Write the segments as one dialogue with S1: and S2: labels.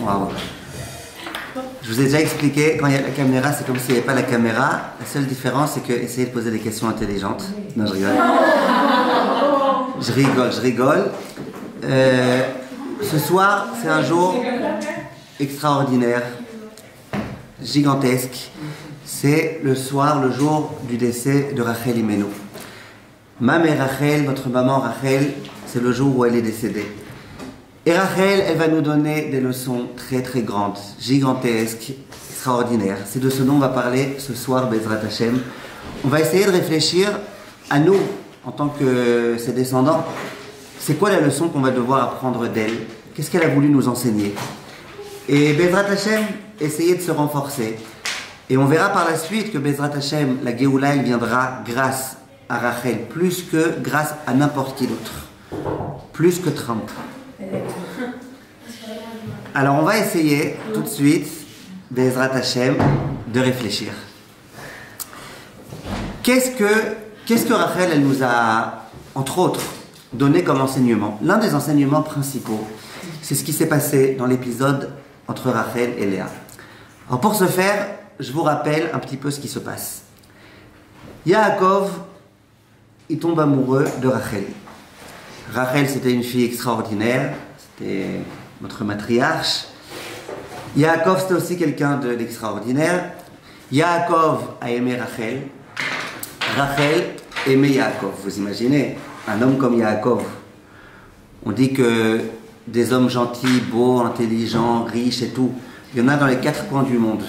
S1: Waouh. Je vous ai déjà expliqué, quand il y a la caméra, c'est comme s'il n'y avait pas la caméra. La seule différence, c'est que essayez de poser des questions intelligentes. Non, je rigole. Je rigole. Ce soir, c'est un jour extraordinaire, gigantesque. C'est le soir, le jour du décès de Rachel Imenu. Ma mère Rachel, votre maman Rachel, c'est le jour où elle est décédée. Et Rachel, elle va nous donner des leçons très très grandes, gigantesques, extraordinaires. C'est de ce dont on va parler ce soir, Bezrat Hashem. On va essayer de réfléchir à nous, en tant que ses descendants. C'est quoi la leçon qu'on va devoir apprendre d'elle? Qu'est-ce qu'elle a voulu nous enseigner? Et Bezrat Hashem, essayer de se renforcer. Et on verra par la suite que Bezrat Hashem, la Géoula, elle viendra grâce à Rachel, plus que grâce à n'importe qui d'autre. Plus que Trump. Alors on va essayer tout de suite, Bezrat Hashem, de réfléchir. Qu'est-ce que Rachel, elle nous a, entre autres, donné comme enseignement? L'un des enseignements principaux, c'est ce qui s'est passé dans l'épisode entre Rachel et Léa. Alors pour ce faire, je vous rappelle un petit peu ce qui se passe. Yaakov, il tombe amoureux de Rachel. Rachel, c'était une fille extraordinaire, c'était notre matriarche. Yaakov, c'était aussi quelqu'un d'extraordinaire. Yaakov a aimé Rachel. Rachel aimait Yaakov. Vous imaginez, un homme comme Yaakov. On dit que des hommes gentils, beaux, intelligents, riches et tout, il y en a dans les 4 coins du monde.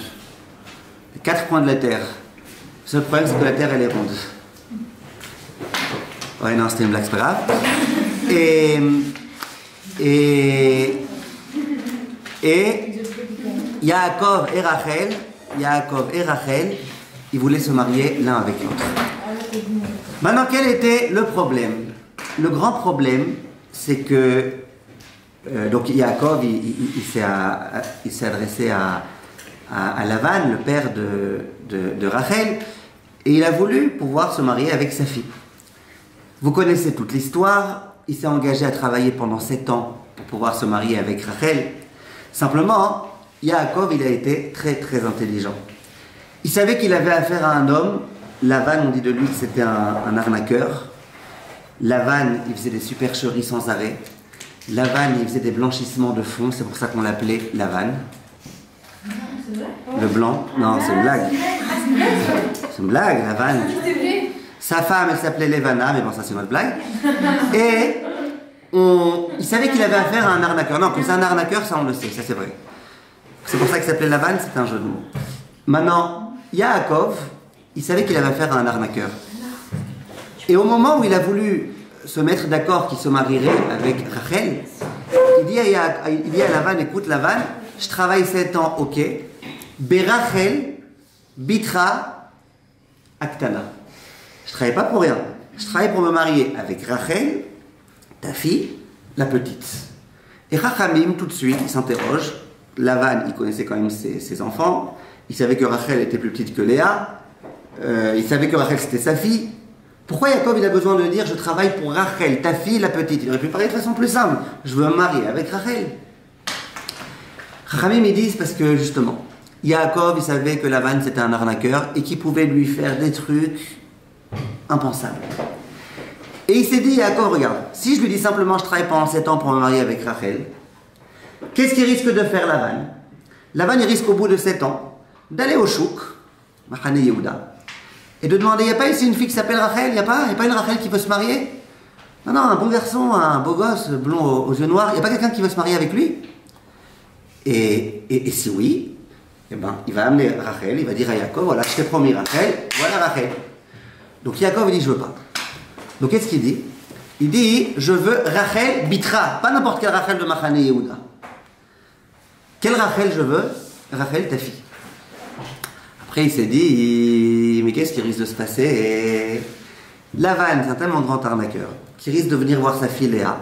S1: Les 4 coins de la terre. Le seul problème, c'est que la terre, elle est ronde. Ouais, non, c'était une blague, c'est pas grave. Et Yaakov et Rachel, ils voulaient se marier l'un avec l'autre. Maintenant, quel était le problème? Le grand problème, c'est que donc Yaakov, il s'est adressé à Lavan, le père de Rachel, et il a voulu pouvoir se marier avec sa fille. Vous connaissez toute l'histoire. Il s'est engagé à travailler pendant 7 ans pour pouvoir se marier avec Rachel. Simplement, Yaakov, il a été très très intelligent. Il savait qu'il avait affaire à un homme. Lavan, on dit de lui que c'était un arnaqueur. Lavan, il faisait des supercheries sans arrêt. Lavan, il faisait des blanchissements de fonds. C'est pour ça qu'on l'appelait Lavan. Le blanc. Non, c'est une blague. C'est une blague, Lavan. Sa femme, elle s'appelait Levana, mais bon, ça c'est notre blague. Et il savait qu'il avait affaire à un arnaqueur. Non, que c'est un arnaqueur, ça on le sait, ça c'est vrai. C'est pour ça qu'il s'appelait Lavan, c'est un jeu de mots. Maintenant, Yaakov, il savait qu'il avait affaire à un arnaqueur. Et au moment où il a voulu se mettre d'accord qu'il se marierait avec Rachel, il dit à Lavan, écoute Lavan, je travaille 7 ans, ok. Berachel, Bitra, Aktana. Je ne travaille pas pour rien. Je travaille pour me marier avec Rachel, ta fille, la petite. Et Rachamim, tout de suite, il s'interroge. Lavan, il connaissait quand même ses enfants. Il savait que Rachel était plus petite que Léa. Il savait que Rachel, c'était sa fille. Pourquoi Yaakov, il a besoin de dire « Je travaille pour Rachel, ta fille, la petite » Il aurait pu parler de façon plus simple. « Je veux me marier avec Rachel. » Rachamim, ils disent parce que, justement, Yaakov, il savait que Lavan, c'était un arnaqueur et qu'il pouvait lui faire des trucs impensable. Et il s'est dit, Yaakov, regarde, si je lui dis simplement je travaille pendant 7 ans pour me marier avec Rachel, qu'est-ce qu'il risque de faire Lavan? Lavan, il risque au bout de 7 ans d'aller au chouk, Machane Yehuda, et de demander, il n'y a pas ici une fille qui s'appelle Rachel? Il n'y a pas une Rachel qui veut se marier? Non, non, un bon garçon, un beau gosse, blond aux yeux noirs, il n'y a pas quelqu'un qui veut se marier avec lui? Et si oui, eh ben, il va amener Rachel, il va dire à Yaakov, voilà, je t'ai promis Rachel, voilà Rachel. Donc Yaakov, il dit, je veux pas. Donc qu'est-ce qu'il dit? Il dit, je veux Rachel Bitra, pas n'importe quelle Rachel de Machane Yehuda. Quelle Rachel je veux? Rachel, ta fille. Après, il s'est dit, mais qu'est-ce qui risque de se passer? Et Lavan, c'est un tellement grand arnaqueur, qui risque de venir voir sa fille Léa,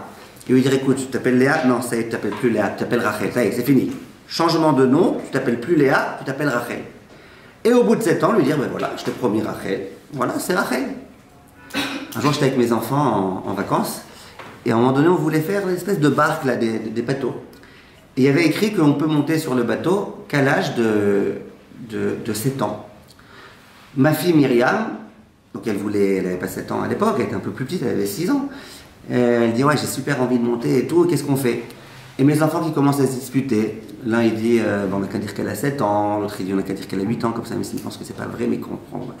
S1: et lui dire, écoute, tu t'appelles Léa? Non, ça y est, tu t'appelles plus Léa, tu t'appelles Rachel, ça y est, c'est fini. Changement de nom, tu t'appelles plus Léa, tu t'appelles Rachel. Et au bout de 7 ans, lui dire, ben voilà, je t'ai promis Rachel, voilà, c'est Rachel. Un jour, j'étais avec mes enfants en vacances, et à un moment donné, on voulait faire une espèce de barque, là, des bateaux. Et il y avait écrit qu'on peut monter sur le bateau qu'à l'âge de 7 ans. Ma fille Myriam, donc elle n'avait pas 7 ans à l'époque, elle était un peu plus petite, elle avait 6 ans. Elle dit ouais, j'ai super envie de monter et tout, qu'est-ce qu'on fait? Et mes enfants qui commencent à se disputer, l'un il dit bon, on n'a qu'à dire qu'elle a 7 ans, l'autre il dit on n'a qu'à dire qu'elle a 8 ans, comme ça, mais ils pensent que c'est pas vrai, mais comprendre.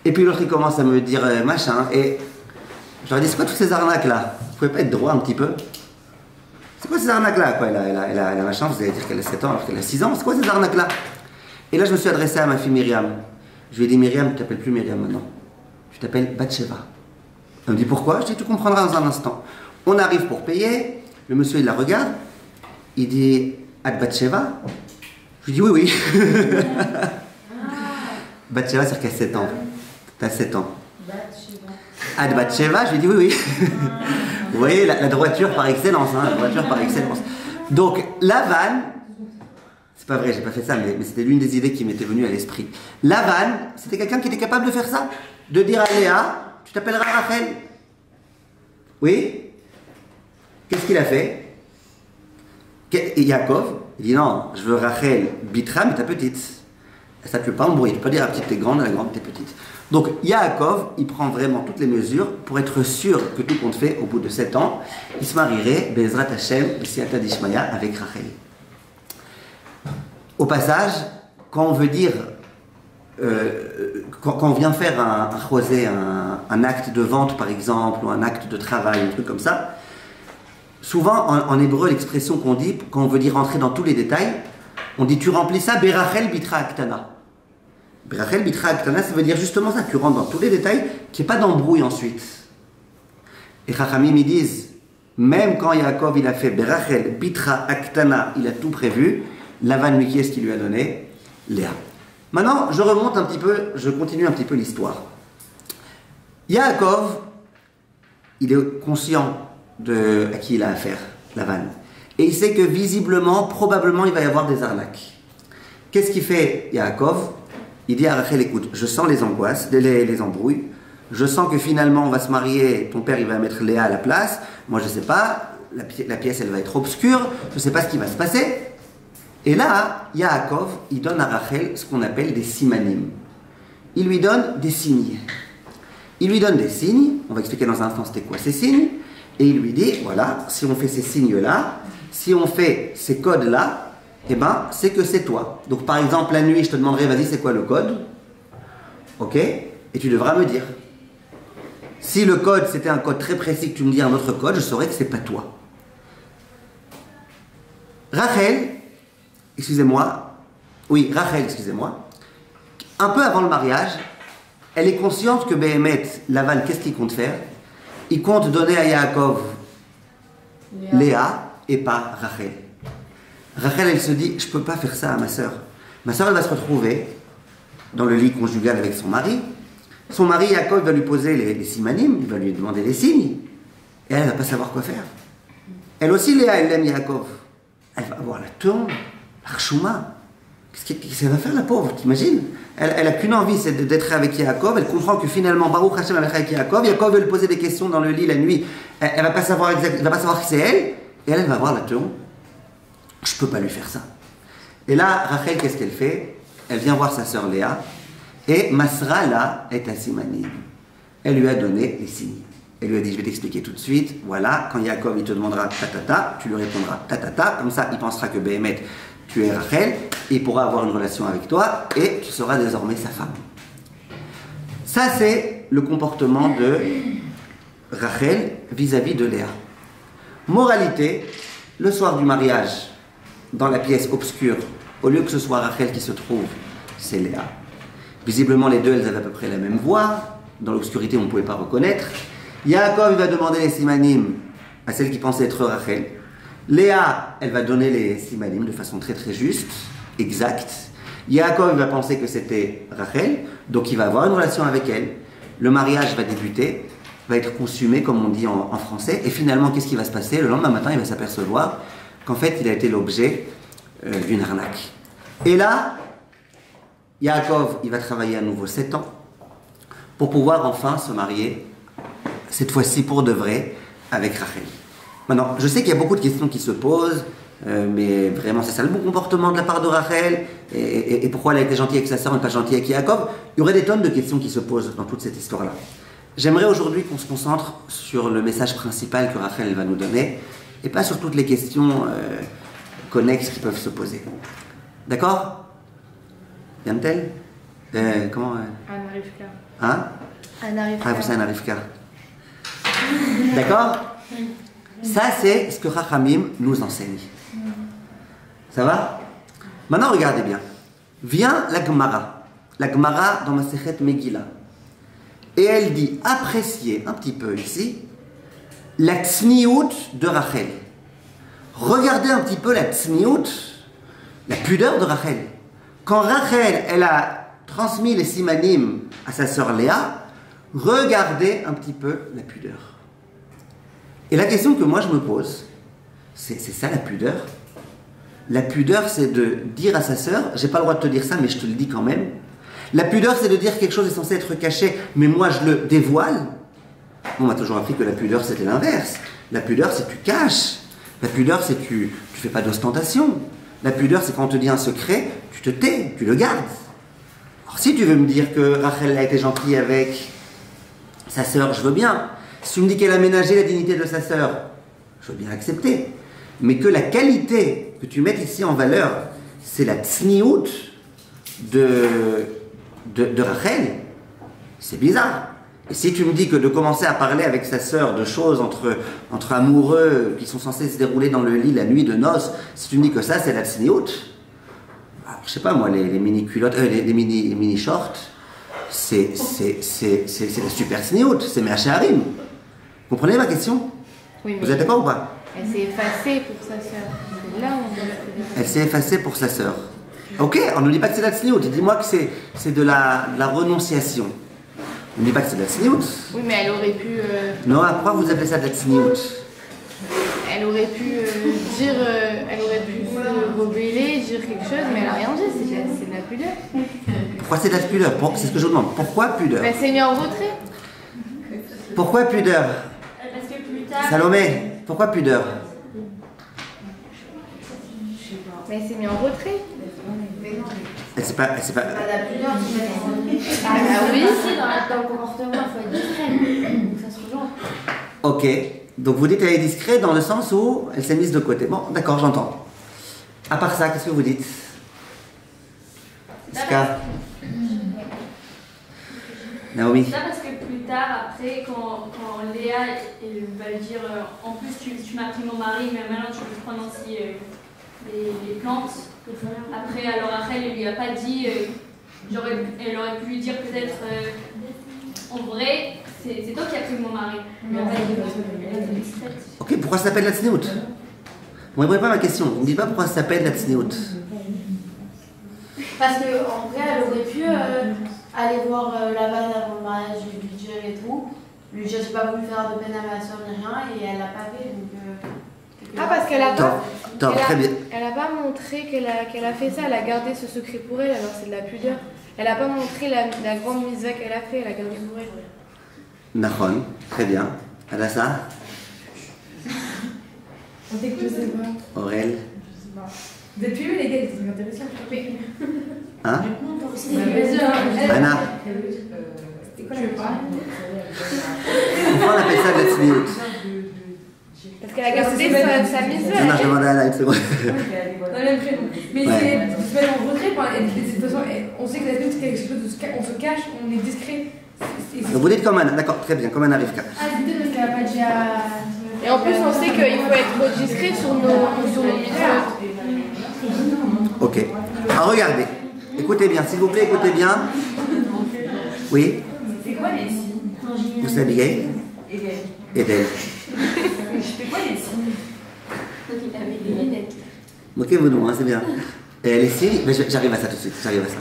S1: Et puis l'autre il commence à me dire machin, et je leur dis c'est quoi toutes ces arnaques là? Vous pouvez pas être droit un petit peu? C'est quoi ces arnaques là quoi? Elle a machin, vous allez dire qu'elle a 7 ans alors qu'elle a 6 ans, c'est quoi ces arnaques là? Et là je me suis adressé à ma fille Myriam. Je lui ai dit Myriam, tu t'appelles plus Myriam maintenant, tu t'appelles Bathsheba. Elle me dit pourquoi? Je dis tu comprendras dans un instant. On arrive pour payer, le monsieur il la regarde, il dit Ad Bathsheba? Je lui dis oui. Bathsheba c'est qu'à 7 ans. T'as 7 ans. Ad Bathsheba, je lui dis oui. Vous voyez la droiture par excellence, hein, la droiture par excellence. Donc Lavan, c'est pas vrai, j'ai pas fait ça, mais c'était l'une des idées qui m'était venue à l'esprit. Lavan, c'était quelqu'un qui était capable de faire ça, de dire à Léa, tu t'appelleras Rachel. Oui. Qu'est-ce qu'il a fait? Et Yaakov, il dit non, je veux Rachel Bitra, mais ta petite. Ça ne peut pas embrouiller, tu peux pas dire la petite t'es grande, la grande t'es petite. Donc Yaakov, il prend vraiment toutes les mesures pour être sûr que tout compte fait, au bout de 7 ans, il se marierait, Bezrat Hashem, B'siata d'Ishmaya, avec Rachel. Au passage, quand on veut dire, quand on vient faire un acte de vente par exemple, ou un acte de travail, un truc comme ça, souvent en hébreu, l'expression qu'on dit, quand on veut dire rentrer dans tous les détails, on dit tu remplis ça, Berachel Bitra Aktana. Berachel Bitra Aktana, ça veut dire justement ça, tu rentres dans tous les détails, qu'il n'y ait pas d'embrouille ensuite. Et Chachamim, ils disent, même quand Yaakov il a fait Berachel Bitra Aktana, il a tout prévu, Lavan, lui, qui est-ce qui lui a donné? Léa. Maintenant, je remonte un petit peu, je continue un petit peu l'histoire. Yaakov, il est conscient à qui il a affaire, Lavan. Et il sait que visiblement, probablement, il va y avoir des arnaques. Qu'est-ce qu'il fait, Yaakov? Il dit à Rachel, écoute, je sens les angoisses, les embrouilles. Je sens que finalement, on va se marier, ton père, il va mettre Léa à la place. Moi, je ne sais pas, la pièce, elle va être obscure. Je ne sais pas ce qui va se passer. Et là, Yaakov, il donne à Rachel ce qu'on appelle des simanim. Il lui donne des signes. Il lui donne des signes. On va expliquer dans un instant c'était quoi ces signes. Et il lui dit, voilà, si on fait ces signes-là, si on fait ces codes-là, eh ben, c'est que c'est toi. Donc, par exemple, la nuit, je te demanderai, vas-y, c'est quoi le code? Ok? Et tu devras me dire. Si le code, c'était un code très précis, que tu me dis un autre code, je saurais que c'est pas toi. Rachel, excusez-moi, un peu avant le mariage, elle est consciente que Béhémet, Lavan, qu'est-ce qu'il compte faire? Il compte donner à Yaakov Léa et pas Rachel. Rachel, elle se dit, je ne peux pas faire ça à ma sœur. Ma sœur, elle va se retrouver dans le lit conjugal avec son mari. Son mari, Yaakov, va lui poser les simanim, il va lui demander les signes. Et elle ne va pas savoir quoi faire. Elle aussi, Léa, elle aime Yaakov. Elle va avoir la tourne, l'Archouma. Qu'est-ce qu'elle va faire, la pauvre, t'imagines? Elle n'a qu'une envie, c'est d'être avec Yaakov. Elle comprend que finalement, Baruch Hashem est avec Yaakov. Yaakov veut lui poser des questions dans le lit la nuit. Elle ne va pas savoir que c'est elle. Et elle va avoir la tourne. Je ne peux pas lui faire ça. Et là, Rachel, qu'est-ce qu'elle fait? Elle vient voir sa sœur Léa. Et Masra, là, est à Simanim. Elle lui a donné les signes. Elle lui a dit, je vais t'expliquer tout de suite. Voilà, quand Yaakov, il te demandera tatata, tu lui répondras tatata. Comme ça, il pensera que Béhémet, tu es Rachel. Et il pourra avoir une relation avec toi. Et tu seras désormais sa femme. Ça, c'est le comportement de Rachel vis-à-vis de Léa. Moralité, le soir du mariage, dans la pièce obscure, au lieu que ce soit Rachel qui se trouve, c'est Léa. Visiblement, les deux, elles avaient à peu près la même voix. Dans l'obscurité, on ne pouvait pas reconnaître. Yaakov, il va demander les simanim à celle qui pensait être Rachel. Léa, elle va donner les simanim de façon très très juste, exacte. Yaakov, il va penser que c'était Rachel, donc il va avoir une relation avec elle. Le mariage va débuter, va être consumé, comme on dit en français. Et finalement, qu'est-ce qui va se passer? Le lendemain matin, il va s'apercevoir qu'en fait, il a été l'objet d'une arnaque. Et là, Yaakov, il va travailler à nouveau 7 ans pour pouvoir enfin se marier, cette fois-ci pour de vrai, avec Rachel. Maintenant, je sais qu'il y a beaucoup de questions qui se posent, mais vraiment, c'est ça le bon comportement de la part de Rachel, et pourquoi elle a été gentille avec sa sœur et pas gentille avec Yaakov. Il y aurait des tonnes de questions qui se posent dans toute cette histoire-là. J'aimerais aujourd'hui qu'on se concentre sur le message principal que Rachel va nous donner, et pas sur toutes les questions connexes qui peuvent se poser. D'accord? Yann-Tel? Comment
S2: Anna Rivka.
S1: Hein?
S2: Anna Rivka.
S1: Ah, vous savez Anna Rivka. D'accord? Ça, c'est ce que Chachamim nous enseigne. Ça va? Maintenant, regardez bien. Vient la Gemara dans Masechet Megillah. Et elle dit, appréciez un petit peu ici, la tsniout de Rachel. Regardez un petit peu la tsniout, la pudeur de Rachel. Quand Rachel, elle a transmis les simanim à sa sœur Léa, regardez un petit peu la pudeur. Et la question que moi je me pose, c'est ça la pudeur? La pudeur, c'est de dire à sa sœur, j'ai pas le droit de te dire ça, mais je te le dis quand même. La pudeur, c'est de dire quelque chose est censé être caché, mais moi je le dévoile. On m'a toujours appris que la pudeur, c'était l'inverse. La pudeur, c'est tu caches. La pudeur, c'est tu fais pas d'ostentation. La pudeur, c'est quand on te dit un secret, tu te tais, tu le gardes. Alors si tu veux me dire que Rachel a été gentille avec sa sœur, je veux bien. Si tu me dis qu'elle a ménagé la dignité de sa sœur, je veux bien accepter. Mais que la qualité que tu mettes ici en valeur, c'est la tsniout de Rachel, c'est bizarre. Et si tu me dis que de commencer à parler avec sa sœur de choses entre amoureux qui sont censés se dérouler dans le lit la nuit de noces, si tu me dis que ça c'est la tsniout, alors, je sais pas moi, les mini-culottes, les mini-shorts, c'est la super tsniout, c'est Me'acharim. Vous comprenez ma question?
S2: Oui,
S1: vous êtes d'accord ou pas?
S2: Elle s'est effacée pour sa sœur. Là,
S1: elle s'est effacée pour sa sœur. Ok, on ne dit pas que c'est la tsniout, dis-moi que c'est de la renonciation. On ne dit pas que c'est de la tsniout.
S2: Oui, mais elle aurait pu...
S1: Non, pourquoi vous appelez ça de la tsniout?
S2: Elle aurait pu dire... elle aurait pu se rebeller, dire quelque chose, mais elle n'a rien dit, c'est de la pudeur.
S1: Pourquoi c'est de la pudeur? C'est ce que je vous demande. Pourquoi pudeur?
S2: Elle s'est mise en retrait.
S1: Pourquoi pudeur?
S3: Parce que plus tard...
S1: Salomé, pourquoi pudeur?
S2: Mais elle s'est mise en retrait.
S1: Elle s'est pas...
S3: la pudeur, tu mets en retrait.
S2: Ah oui.
S3: Ici, dans le comportement, il faut être discret. Donc ça se rejoint.
S1: Ok. Donc vous dites qu'elle est discrète dans le sens où elle s'est mise de côté. Bon, d'accord, j'entends. À part ça, qu'est-ce que vous dites? Ska? Naomi?
S3: Ça parce que plus tard, après, quand Léa elle va lui dire en plus tu m'as pris mon mari, mais maintenant tu peux prendre aussi les plantes. Après, alors Rachel, elle lui a pas dit, elle aurait pu lui dire peut-être en vrai, c'est toi qui as pris mon mari. Elle a été discrète.
S1: Ok, pourquoi ça s'appelle la tsniout? Vous ne répondez pas à ma question. Vous ne me dites pas pourquoi ça s'appelle la tsniout.
S4: Parce qu'en vrai, elle aurait pu aller voir Laban avant le mariage et lui dire et tout. Lui dire, j'ai pas voulu faire de peine à ma soeur ni rien, et elle l'a pas fait. Donc,
S2: Ah, parce qu'elle a pas...
S1: Très bien.
S2: Elle a pas montré qu'elle a fait ça, elle a gardé ce secret pour elle, alors c'est de la pudeur. Elle a pas montré la grande misère qu'elle a fait, elle a gardé pour elle.
S1: Nahon, très bien. Adassa?
S5: On t'écoute, je sais pas.
S1: Aurel?
S5: Vous êtes plus les gars, c'est intéressant.
S1: Hein?
S5: Ouais,
S1: Anna?
S5: C'était quoi la
S1: Pourquoi on appelle ça de la tsniout?
S2: Parce qu'elle a gardé sa misère.
S1: Non, je demandais à Anna une seconde.
S5: Dans le même prénom. Mais c'est se mettre en retrait, quoi. Et de toute façon, on sait que la c'est quelque chose de on se cache, on est discret.
S1: Donc vous dites comme Anna, d'accord, très bien, comme Anna Rivka.
S5: Ah, c'est peut-être parce qu'elle a pas dit à...
S2: Et en plus, on sait qu'il faut être discret sur nos misères.
S1: Ok. Alors regardez, écoutez bien, s'il vous plaît, écoutez bien. Oui?
S5: C'est quoi les signes?
S1: Vous savez? Edel.
S5: C'est quoi les signes?
S3: Donc il avait des lunettes.
S1: Ok, vous nous, c'est bien. Et les signes, mais j'arrive à ça tout de suite, j'arrive à ça.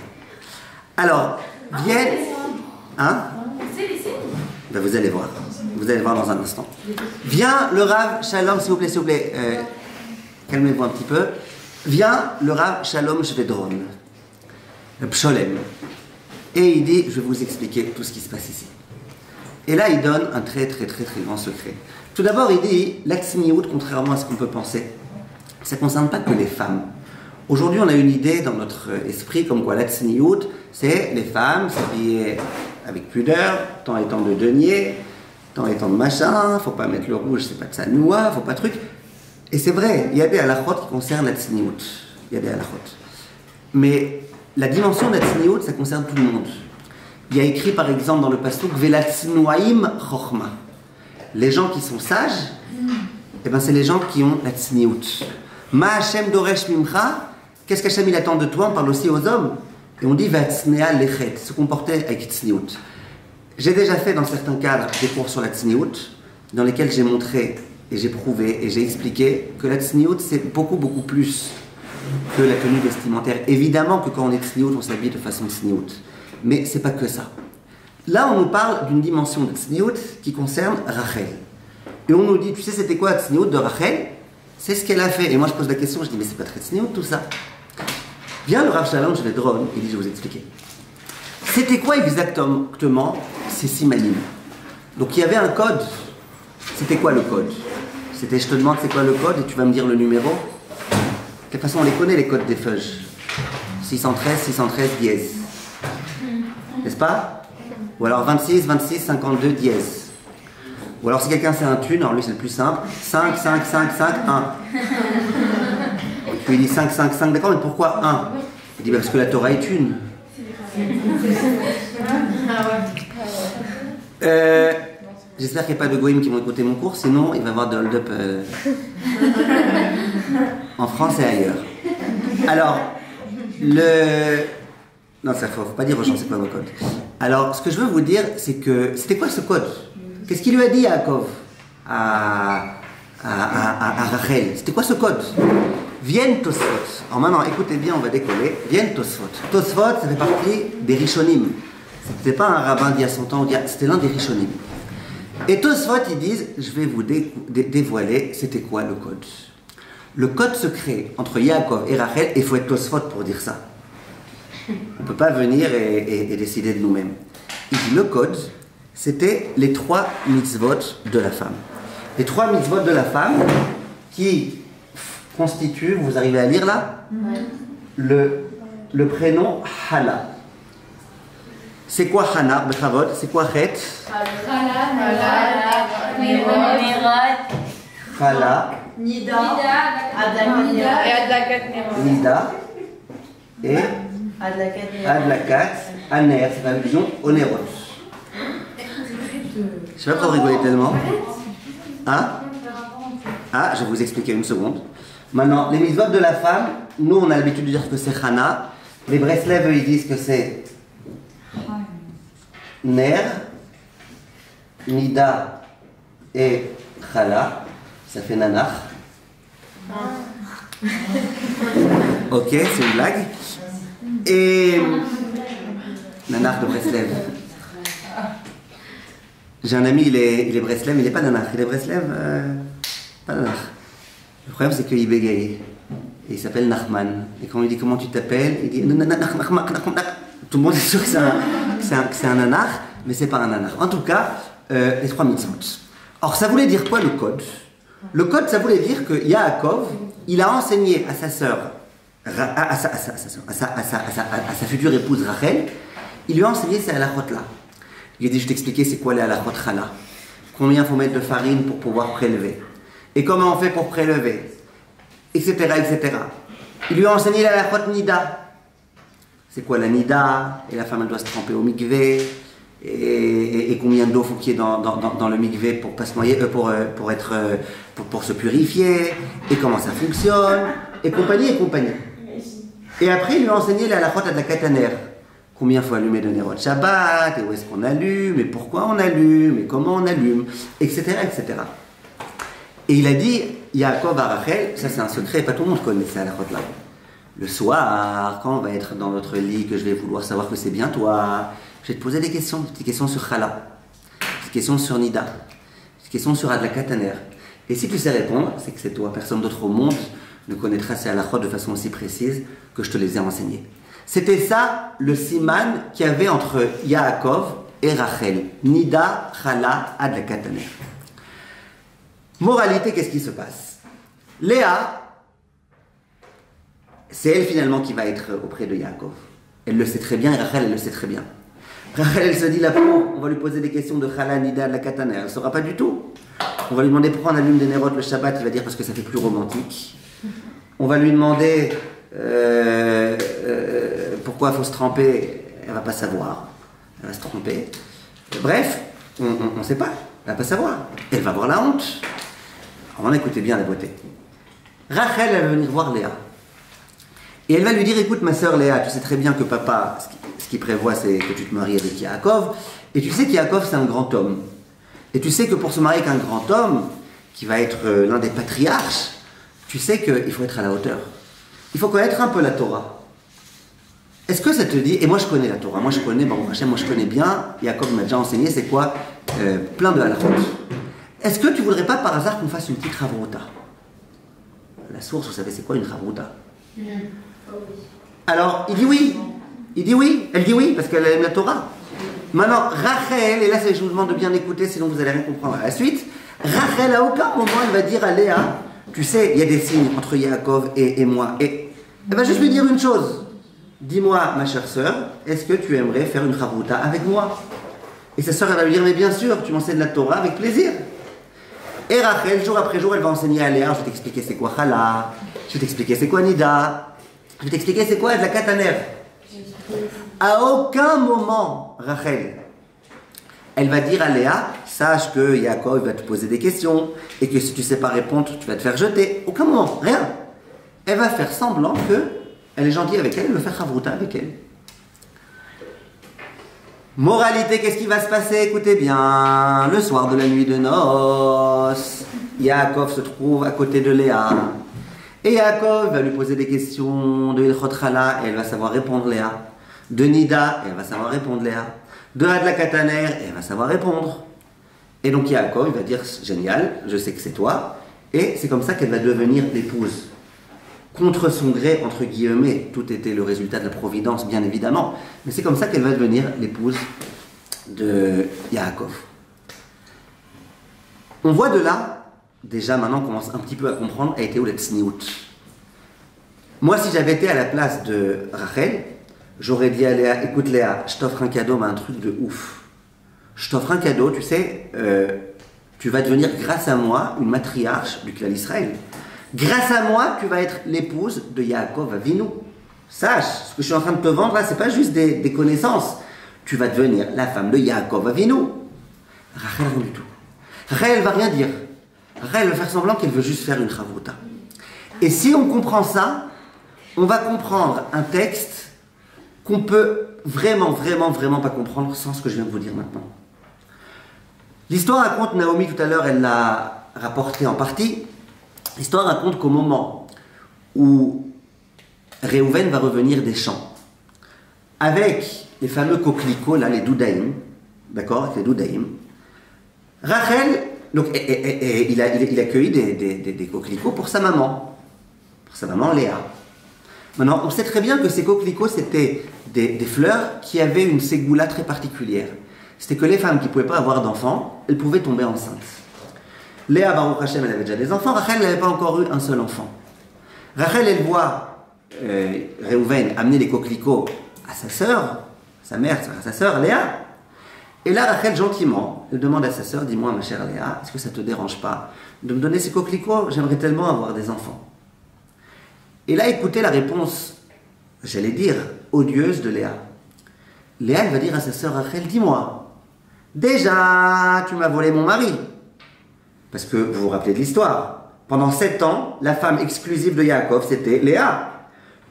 S1: Alors, viennent... Hein?
S3: C'est les signes?
S1: Ben, vous allez voir dans un instant. Vient le Rav Shalom, s'il vous plaît, calmez-vous un petit peu. Vient le Rav Shalom Shvedron, Psholem, et il dit, je vais vous expliquer tout ce qui se passe ici. Et là, il donne un très grand secret. Tout d'abord, il dit, la tsniout, contrairement à ce qu'on peut penser, ça ne concerne pas que les femmes. Aujourd'hui, on a une idée dans notre esprit comme quoi la tsniout, c'est les femmes s'habiller avec pudeur, temps étant de denier, temps étant de machin, faut pas mettre le rouge, c'est pas de sa noix, faut pas truc. Et c'est vrai, il y a des halachot qui concernent la tsniout. Il y a des halachot. Mais la dimension de la tsniout, ça concerne tout le monde. Il y a écrit par exemple dans le pasuk Vela tsnuaim chochma. Les gens qui sont sages, eh ben c'est les gens qui ont la tsniout. Ma Hashem doresh mimcha, qu'est-ce qu'Hashem il attend de toi? On parle aussi aux hommes. Et on dit vatsnea lechet, se comporter avec tsniout. J'ai déjà fait dans certains cadres des cours sur la tsniout, dans lesquels j'ai montré et j'ai prouvé et j'ai expliqué que la tsniout c'est beaucoup plus que la tenue vestimentaire. Évidemment que quand on est tsniout, on s'habille de façon tsniout. Mais c'est pas que ça. Là, on nous parle d'une dimension de tsniout qui concerne Rachel. Et on nous dit, tu sais, c'était quoi la tsniout de Rachel? C'est ce qu'elle a fait. Et moi, je pose la question, je dis, mais c'est pas très tsniout tout ça. Vient le Rav Shalom, je vais drôle, il dit, je vais vous expliquer. C'était quoi exactement ces simanim? Donc il y avait un code. C'était quoi le code? C'était, je te demande c'est quoi le code et tu vas me dire le numéro. De toute façon, on les connaît les codes des feuilles. 613 dièse. N'est-ce pas? Ou alors 26, 52 dièse. Ou alors si quelqu'un sait un thune, alors lui c'est le plus simple, 5, 5, 5, 5, 1. Puis il dit 5, 5, 5, d'accord, mais pourquoi 1? Il dit parce que la Torah est une. J'espère qu'il n'y a pas de goïms qui vont écouter mon cours, sinon il va y avoir de hold-up en France et ailleurs. Alors, non, ça faut pas dire aux gens, c'est pas vos codes. Alors, ce que je veux vous dire, c'est que c'était quoi ce code? Qu'est-ce qu'il lui a dit Yaakov à Rachel? C'était quoi ce code? Vienne Tosfot. Alors maintenant, écoutez bien, on va décoller. Vienne Tosfot. Tosfot, ça fait partie des Rishonim. C'était pas un rabbin d'il y a 100 ans, c'était l'un des Rishonim. Et Tosfot, ils disent, je vais vous dévoiler, c'était quoi le code? Le code secret entre Yaakov et Rachel, il faut être Tosfot pour dire ça. On ne peut pas venir et décider de nous-mêmes. Il dit le code, c'était les 3 mitzvot de la femme. Les 3 mitzvot de la femme qui constituent, vous arrivez à lire là, le prénom Hana. C'est quoi Hana, Bechavod? C'est quoi Chet? Chala,
S4: Nida,
S1: Nida et Adlakat, Aner, c'est la religion Onerot. Je sais pas pourquoi vous rigolez tellement. Hein? Ah, je vais vous expliquer une seconde. Maintenant, les mitzvot de la femme, nous on a l'habitude de dire que c'est Hana. Les Breslev, eux, ils disent que c'est Ner, Nida et Chala. Ça fait Nanach. Ok, c'est une blague. Et Nanach de Breslev. J'ai un ami, il est Breslev, mais il n'est pas Nanach. Il est Breslev, pas Nanach. Le problème, c'est qu'il bégaye. Et il s'appelle Nachman. Et quand on lui dit comment tu t'appelles, il dit tout le monde est sûr que c'est un Nanach, mais c'est pas un Nanach. En tout cas, les 3 mitzvot. Or, ça voulait dire quoi le code? Le code, ça voulait dire que Yaakov, il a enseigné à sa sœur, à sa future épouse Rachel, il lui a enseigné ces halachot-là. Il a dit, je t'expliquais c'est quoi les halachot chala. Combien il faut mettre de farine pour pouvoir prélever. Et comment on fait pour prélever. Etc. etc. Il lui a enseigné la halachot nida. C'est quoi la nida? Et la femme elle doit se tremper au mikvé. Et combien d'eau faut qu'il y ait dans le mikvé pour pas se noyer, pour se purifier, et comment ça fonctionne, et compagnie et compagnie. Et après, il lui a enseigné la halachot de la kataner. Combien il faut allumer de Nerot Shabbat, et où est-ce qu'on allume, et pourquoi on allume, et comment on allume, etc. etc. Et il a dit, Yaakov à Rachel, ça c'est un secret, pas tout le monde connaît ces halachot-là. Le soir, quand on va être dans notre lit, que je vais vouloir savoir que c'est bien toi, je vais te poser des petites questions sur Chala, des petites questions sur Nida, des petites questions sur Adlakataner. Et si tu sais répondre, c'est que c'est toi. Personne d'autre au monde ne connaîtra ces halachot de façon aussi précise que je te les ai enseignées. C'était ça le siman qu'il y avait entre Yaakov et Rachel. Nida, Chala, Adlakataner. Moralité, qu'est-ce qui se passe? Léa, c'est elle finalement qui va être auprès de Yaakov. Elle le sait très bien, et Rachel, elle le sait très bien. Rachel, elle se dit, la pauvre, on va lui poser des questions de Chala, Nida, de la Katana, elle ne saura pas du tout. On va lui demander pourquoi on allume des nérotes le Shabbat, il va dire parce que ça fait plus romantique. On va lui demander pourquoi il faut se tremper, elle ne va pas savoir. Elle va se tromper. Bref, on ne sait pas, elle ne va pas savoir. Elle va avoir la honte. Alors, on écoutez bien la beauté. Rachel, elle va venir voir Léa. Et elle va lui dire, écoute ma sœur Léa, tu sais très bien que papa, ce qu'il prévoit, c'est que tu te maries avec Yaakov. Et tu sais qu'Yaakov, c'est un grand homme. Et tu sais que pour se marier avec un grand homme, qui va être l'un des patriarches, tu sais qu'il faut être à la hauteur. Il faut connaître un peu la Torah. Est-ce que ça te dit, et moi je connais la Torah, moi je connais, Baruch Hashem, moi je connais bien, Yaakov m'a déjà enseigné, c'est quoi plein de halachot. Est-ce que tu voudrais pas par hasard qu'on fasse une petite chavruta? La source, vous savez, c'est quoi une chavruta? Alors, il dit oui. Il dit oui. Elle dit oui, parce qu'elle aime la Torah. Maintenant, Rachel, et là je vous demande de bien écouter, sinon vous allez rien comprendre à la suite. Rachel, à aucun moment, elle va dire à Léa, tu sais, il y a des signes entre Yaakov et moi. Et elle va juste lui dire une chose. Dis-moi, ma chère sœur, est-ce que tu aimerais faire une chavruta avec moi? Et sa sœur, elle va lui dire, mais bien sûr, tu m'enseignes la Torah avec plaisir. Et Rachel, jour après jour, elle va enseigner à Léa, je vais t'expliquer c'est quoi Chala, je vais t'expliquer c'est quoi Nida, je vais t'expliquer c'est quoi de la Kataner. À aucun moment, Rachel, elle va dire à Léa, sache que Yaakov va te poser des questions, et que si tu ne sais pas répondre, tu vas te faire jeter. Aucun moment, rien. Elle va faire semblant qu'elle est gentille avec elle, elle veut faire chavruta avec elle. Moralité, qu'est-ce qui va se passer? Écoutez bien, le soir de la nuit de noces, Yaakov se trouve à côté de Léa. Et Yaakov va lui poser des questions de Ilchot Chala, et elle va savoir répondre Léa. De Nida, et elle va savoir répondre Léa. De Hadla Kataner, et elle va savoir répondre. Et donc Yaakov, il va dire, génial, je sais que c'est toi. Et c'est comme ça qu'elle va devenir l'épouse. Contre son gré, entre guillemets, tout était le résultat de la providence, bien évidemment, mais c'est comme ça qu'elle va devenir l'épouse de Yaakov. On voit de là, déjà maintenant on commence un petit peu à comprendre, a été où la tsniout. Moi, si j'avais été à la place de Rachel, j'aurais dit à Léa, écoute Léa, je t'offre un cadeau, mais un truc de ouf. Je t'offre un cadeau, tu sais, tu vas devenir, grâce à moi, une matriarche du clan Israël. Grâce à moi, tu vas être l'épouse de Yaakov Avinu. Sache, ce que je suis en train de te vendre là, c'est pas juste des connaissances. Tu vas devenir la femme de Yaakov Avinu. Rachel, rien du tout. Rachel, elle va rien dire. Rachel, elle va faire semblant qu'elle veut juste faire une chavruta. Et si on comprend ça, on va comprendre un texte qu'on peut vraiment pas comprendre sans ce que je viens de vous dire maintenant. L'histoire raconte, Naomi tout à l'heure, elle l'a rapporté en partie. L'histoire raconte qu'au moment où Réhouven va revenir des champs, avec les fameux coquelicots, là, les doudaïm, d'accord, les doudaïm, Rachel, donc, il a cueilli des coquelicots pour sa maman Léa. Maintenant, on sait très bien que ces coquelicots, c'était des fleurs qui avaient une ségoula très particulière. C'était que les femmes qui ne pouvaient pas avoir d'enfants, elles pouvaient tomber enceintes. Léa, Baruch Hashem, elle avait déjà des enfants. Rachel n'avait pas encore eu un seul enfant. Rachel, elle voit Réhouven amener les coquelicots à sa sœur, sa mère, à sa sœur Léa. Et là, Rachel, gentiment, elle demande à sa sœur, dis-moi, ma chère Léa, est-ce que ça ne te dérange pas de me donner ces coquelicots? J'aimerais tellement avoir des enfants. Et là, écoutez la réponse, j'allais dire, odieuse de Léa. Léa, elle va dire à sa sœur Rachel, dis-moi, déjà, tu m'as volé mon mari. Parce que vous vous rappelez de l'histoire. Pendant 7 ans, la femme exclusive de Yaakov, c'était Léa.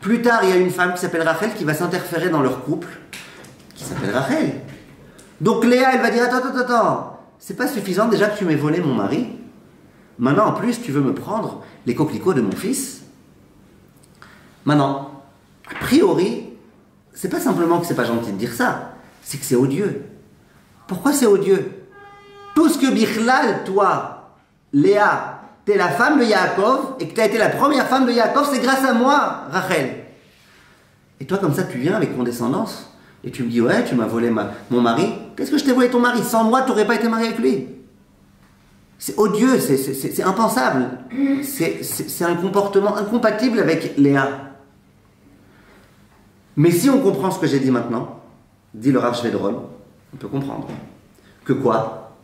S1: Plus tard, il y a une femme qui s'appelle Rachel qui va s'interférer dans leur couple, qui s'appelle Rachel. Donc Léa, elle va dire, attends, c'est pas suffisant déjà que tu m'aies volé mon mari. Maintenant, en plus, tu veux me prendre les coquelicots de mon fils. Maintenant, a priori, c'est pas simplement que c'est pas gentil de dire ça, c'est que c'est odieux. Pourquoi c'est odieux? Tout ce que Bichlal, toi, Léa, t'es la femme de Yaakov, et que t'as été la première femme de Yaakov, c'est grâce à moi, Rachel. Et toi, comme ça, tu viens avec condescendance, et tu me dis, ouais, tu m'as volé mon mari. Qu'est-ce que je t'ai volé ton mari? Sans moi, tu n'aurais pas été marié avec lui. C'est odieux, c'est impensable. C'est un comportement incompatible avec Léa. Mais si on comprend ce que j'ai dit maintenant, dit le Rav Shvedron, on peut comprendre. Que quoi?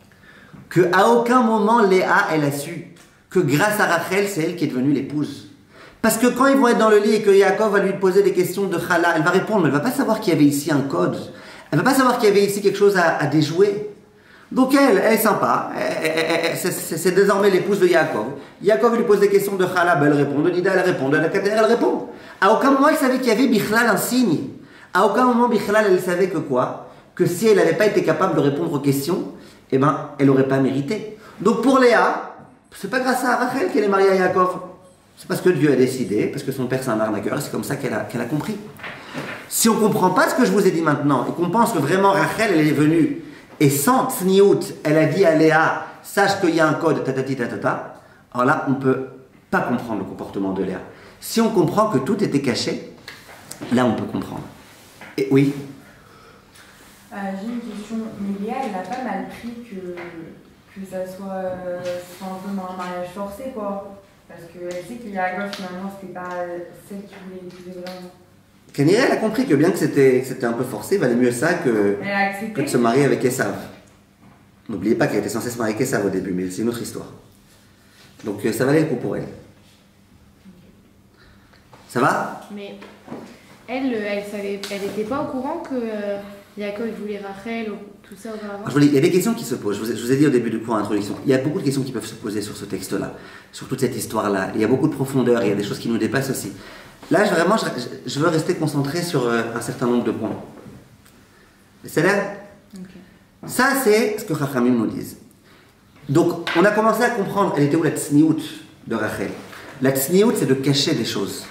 S1: Que à aucun moment Léa, elle a su que grâce à Rachel, c'est elle qui est devenue l'épouse. Parce que quand ils vont être dans le lit et que Yaakov va lui poser des questions de Chala, elle va répondre, mais elle ne va pas savoir qu'il y avait ici un code. Elle ne va pas savoir qu'il y avait ici quelque chose à déjouer. Donc elle est sympa, c'est désormais l'épouse de Yaakov. Yaakov lui pose des questions de Chala, ben elle répond, de Nida elle répond, de Nakater elle répond. À aucun moment elle savait qu'il y avait Bichlal un signe. À aucun moment Bichlal elle savait que quoi? Que si elle n'avait pas été capable de répondre aux questions, eh ben elle n'aurait pas mérité. Donc pour Léa, c'est pas grâce à Rachel qu'elle est mariée à Yaakov. C'est parce que Dieu a décidé, parce que son père c'est un arnaqueur, et c'est comme ça qu'elle a compris. Si on ne comprend pas ce que je vous ai dit maintenant, et qu'on pense que vraiment Rachel elle est venue, et sans tsniout, elle a dit à Léa, sache qu'il y a un code, tatati tatata, alors là, on ne peut pas comprendre le comportement de Léa. Si on comprend que tout était caché, là, on peut comprendre. Et oui.
S6: J'ai une question. Mais Léa, elle a pas mal pris que ça soit un peu un mariage forcé, quoi. Parce qu'elle sait qu'il y a à gauche, finalement, c'était pas celle qui voulait épouser vraiment.
S1: Kanira, elle a compris que bien que c'était un peu forcé, il valait mieux ça que de se marier avec Esav. N'oubliez pas qu'elle était censée se marier avec Esav au début, mais c'est une autre histoire. Donc ça valait le coup pour elle. Ça va?
S2: Mais elle n'était pas au courant que Yaakov voulait Rachel ou tout ça auparavant.
S1: Alors, il y a des questions qui se posent. Je vous ai dit au début du cours d'introduction, il y a beaucoup de questions qui peuvent se poser sur ce texte-là, sur toute cette histoire-là. Il y a beaucoup de profondeur, il y a des choses qui nous dépassent aussi. Là, je veux rester concentré sur un certain nombre de points. C'est là? Okay. Ça, c'est ce que Chachamim nous disent. Donc, on a commencé à comprendre, elle était où la tsniout de Rachel? La tsniout, c'est de cacher des choses.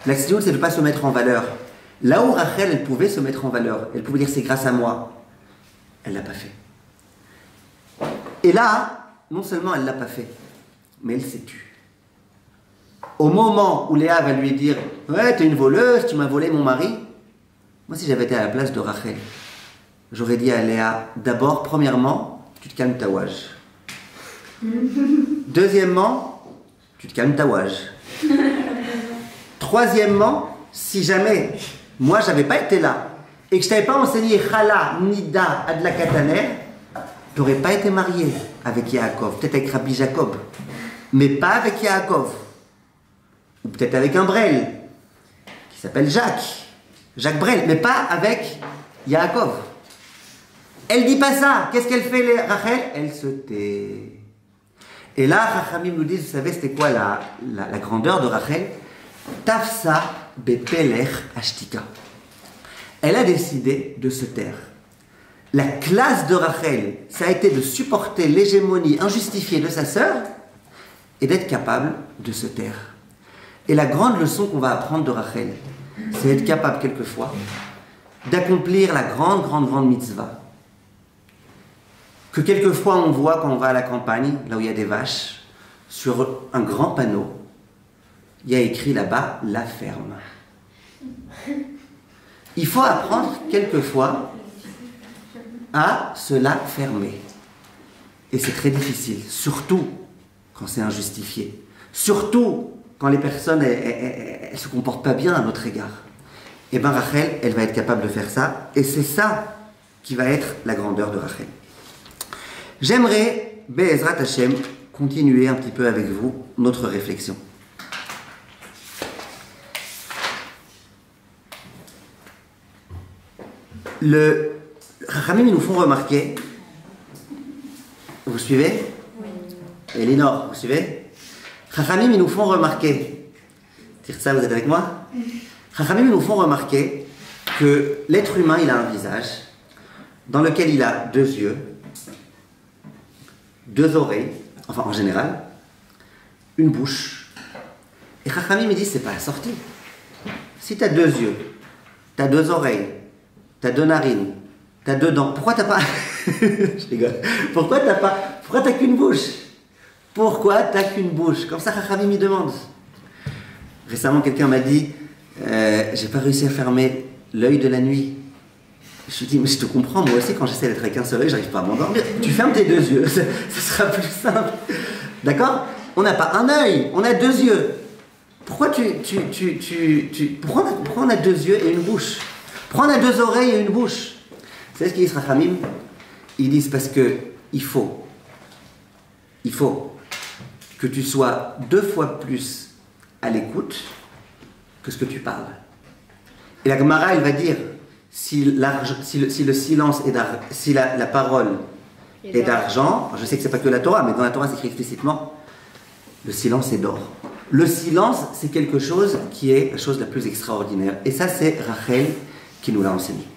S1: La tsniout, c'est de ne pas se mettre en valeur. Là où Rachel, elle pouvait se mettre en valeur, elle pouvait dire c'est grâce à moi, elle ne l'a pas fait. Et là, non seulement elle ne l'a pas fait, mais elle s'est tue. Au moment où Léa va lui dire « Ouais, t'es une voleuse, tu m'as volé mon mari », moi si j'avais été à la place de Rachel, j'aurais dit à Léa, d'abord, premièrement, tu te calmes ta wage. Deuxièmement, tu te calmes ta wage. Troisièmement, si jamais moi j'avais pas été là et que je t'avais pas enseigné Chala, Nida, Adla Kataner, tu n'aurais pas été marié avec Yaakov, peut-être avec Rabbi Jacob, mais pas avec Yaakov. Ou peut-être avec un Brel, qui s'appelle Jacques Brel, mais pas avec Yaakov. Elle dit pas ça. Qu'est-ce qu'elle fait, Rachel? Elle se tait. Et là, Chachamim nous dit, vous savez, c'était quoi la grandeur de Rachel? Tafsa bepelech ashtika. Elle a décidé de se taire. La classe de Rachel, ça a été de supporter l'hégémonie injustifiée de sa sœur et d'être capable de se taire. Et la grande leçon qu'on va apprendre de Rachel, c'est être capable quelquefois d'accomplir la grande mitzvah. Que quelquefois on voit quand on va à la campagne, là où il y a des vaches, sur un grand panneau, il y a écrit là-bas « La ferme ». Il faut apprendre quelquefois à se la fermer. Et c'est très difficile, surtout quand c'est injustifié. Surtout quand les personnes elles se comportent pas bien à notre égard. Et bien Rachel, elle va être capable de faire ça, et c'est ça qui va être la grandeur de Rachel. J'aimerais, Be'ezrat Hashem, continuer un petit peu avec vous notre réflexion. Le Chachamim, ils nous font remarquer, vous suivez? Oui. Elinor, vous suivez? Chachamim, ils nous font remarquer, Tirza, vous êtes avec moi? Chachamim, ils nous font remarquer que l'être humain, il a un visage dans lequel il a 2 yeux, 2 oreilles, enfin en général, une bouche. Et Chachamim, il dit, c'est pas assorti. Si tu as 2 yeux, tu as 2 oreilles, tu as 2 narines, tu as 2 dents, pourquoi t'as pas... Je rigole. Pourquoi t'as qu'une bouche? Pourquoi t'as qu'une bouche? Comme ça, Chachamim me demande. Récemment, quelqu'un m'a dit, j'ai pas réussi à fermer l'œil de la nuit. Je lui dis, mais je te comprends, moi aussi, quand j'essaie d'être avec un seul œil, j'arrive pas à m'endormir. Tu fermes tes deux yeux, ce sera plus simple. D'accord? On n'a pas un œil, on a deux yeux. Pourquoi pourquoi on a deux yeux et une bouche? Pourquoi on a deux oreilles et une bouche? Vous savez ce qu'ils disent, Rachamim? Ils disent parce que il faut que tu sois 2 fois plus à l'écoute que ce que tu parles. Et la Gemara, elle va dire, si le silence est d'argent, si la parole est d'argent, je sais que c'est pas que la Torah, mais dans la Torah c'est écrit explicitement, le silence est d'or. Le silence, c'est quelque chose qui est la chose la plus extraordinaire. Et ça, c'est Rachel qui nous l'a enseigné.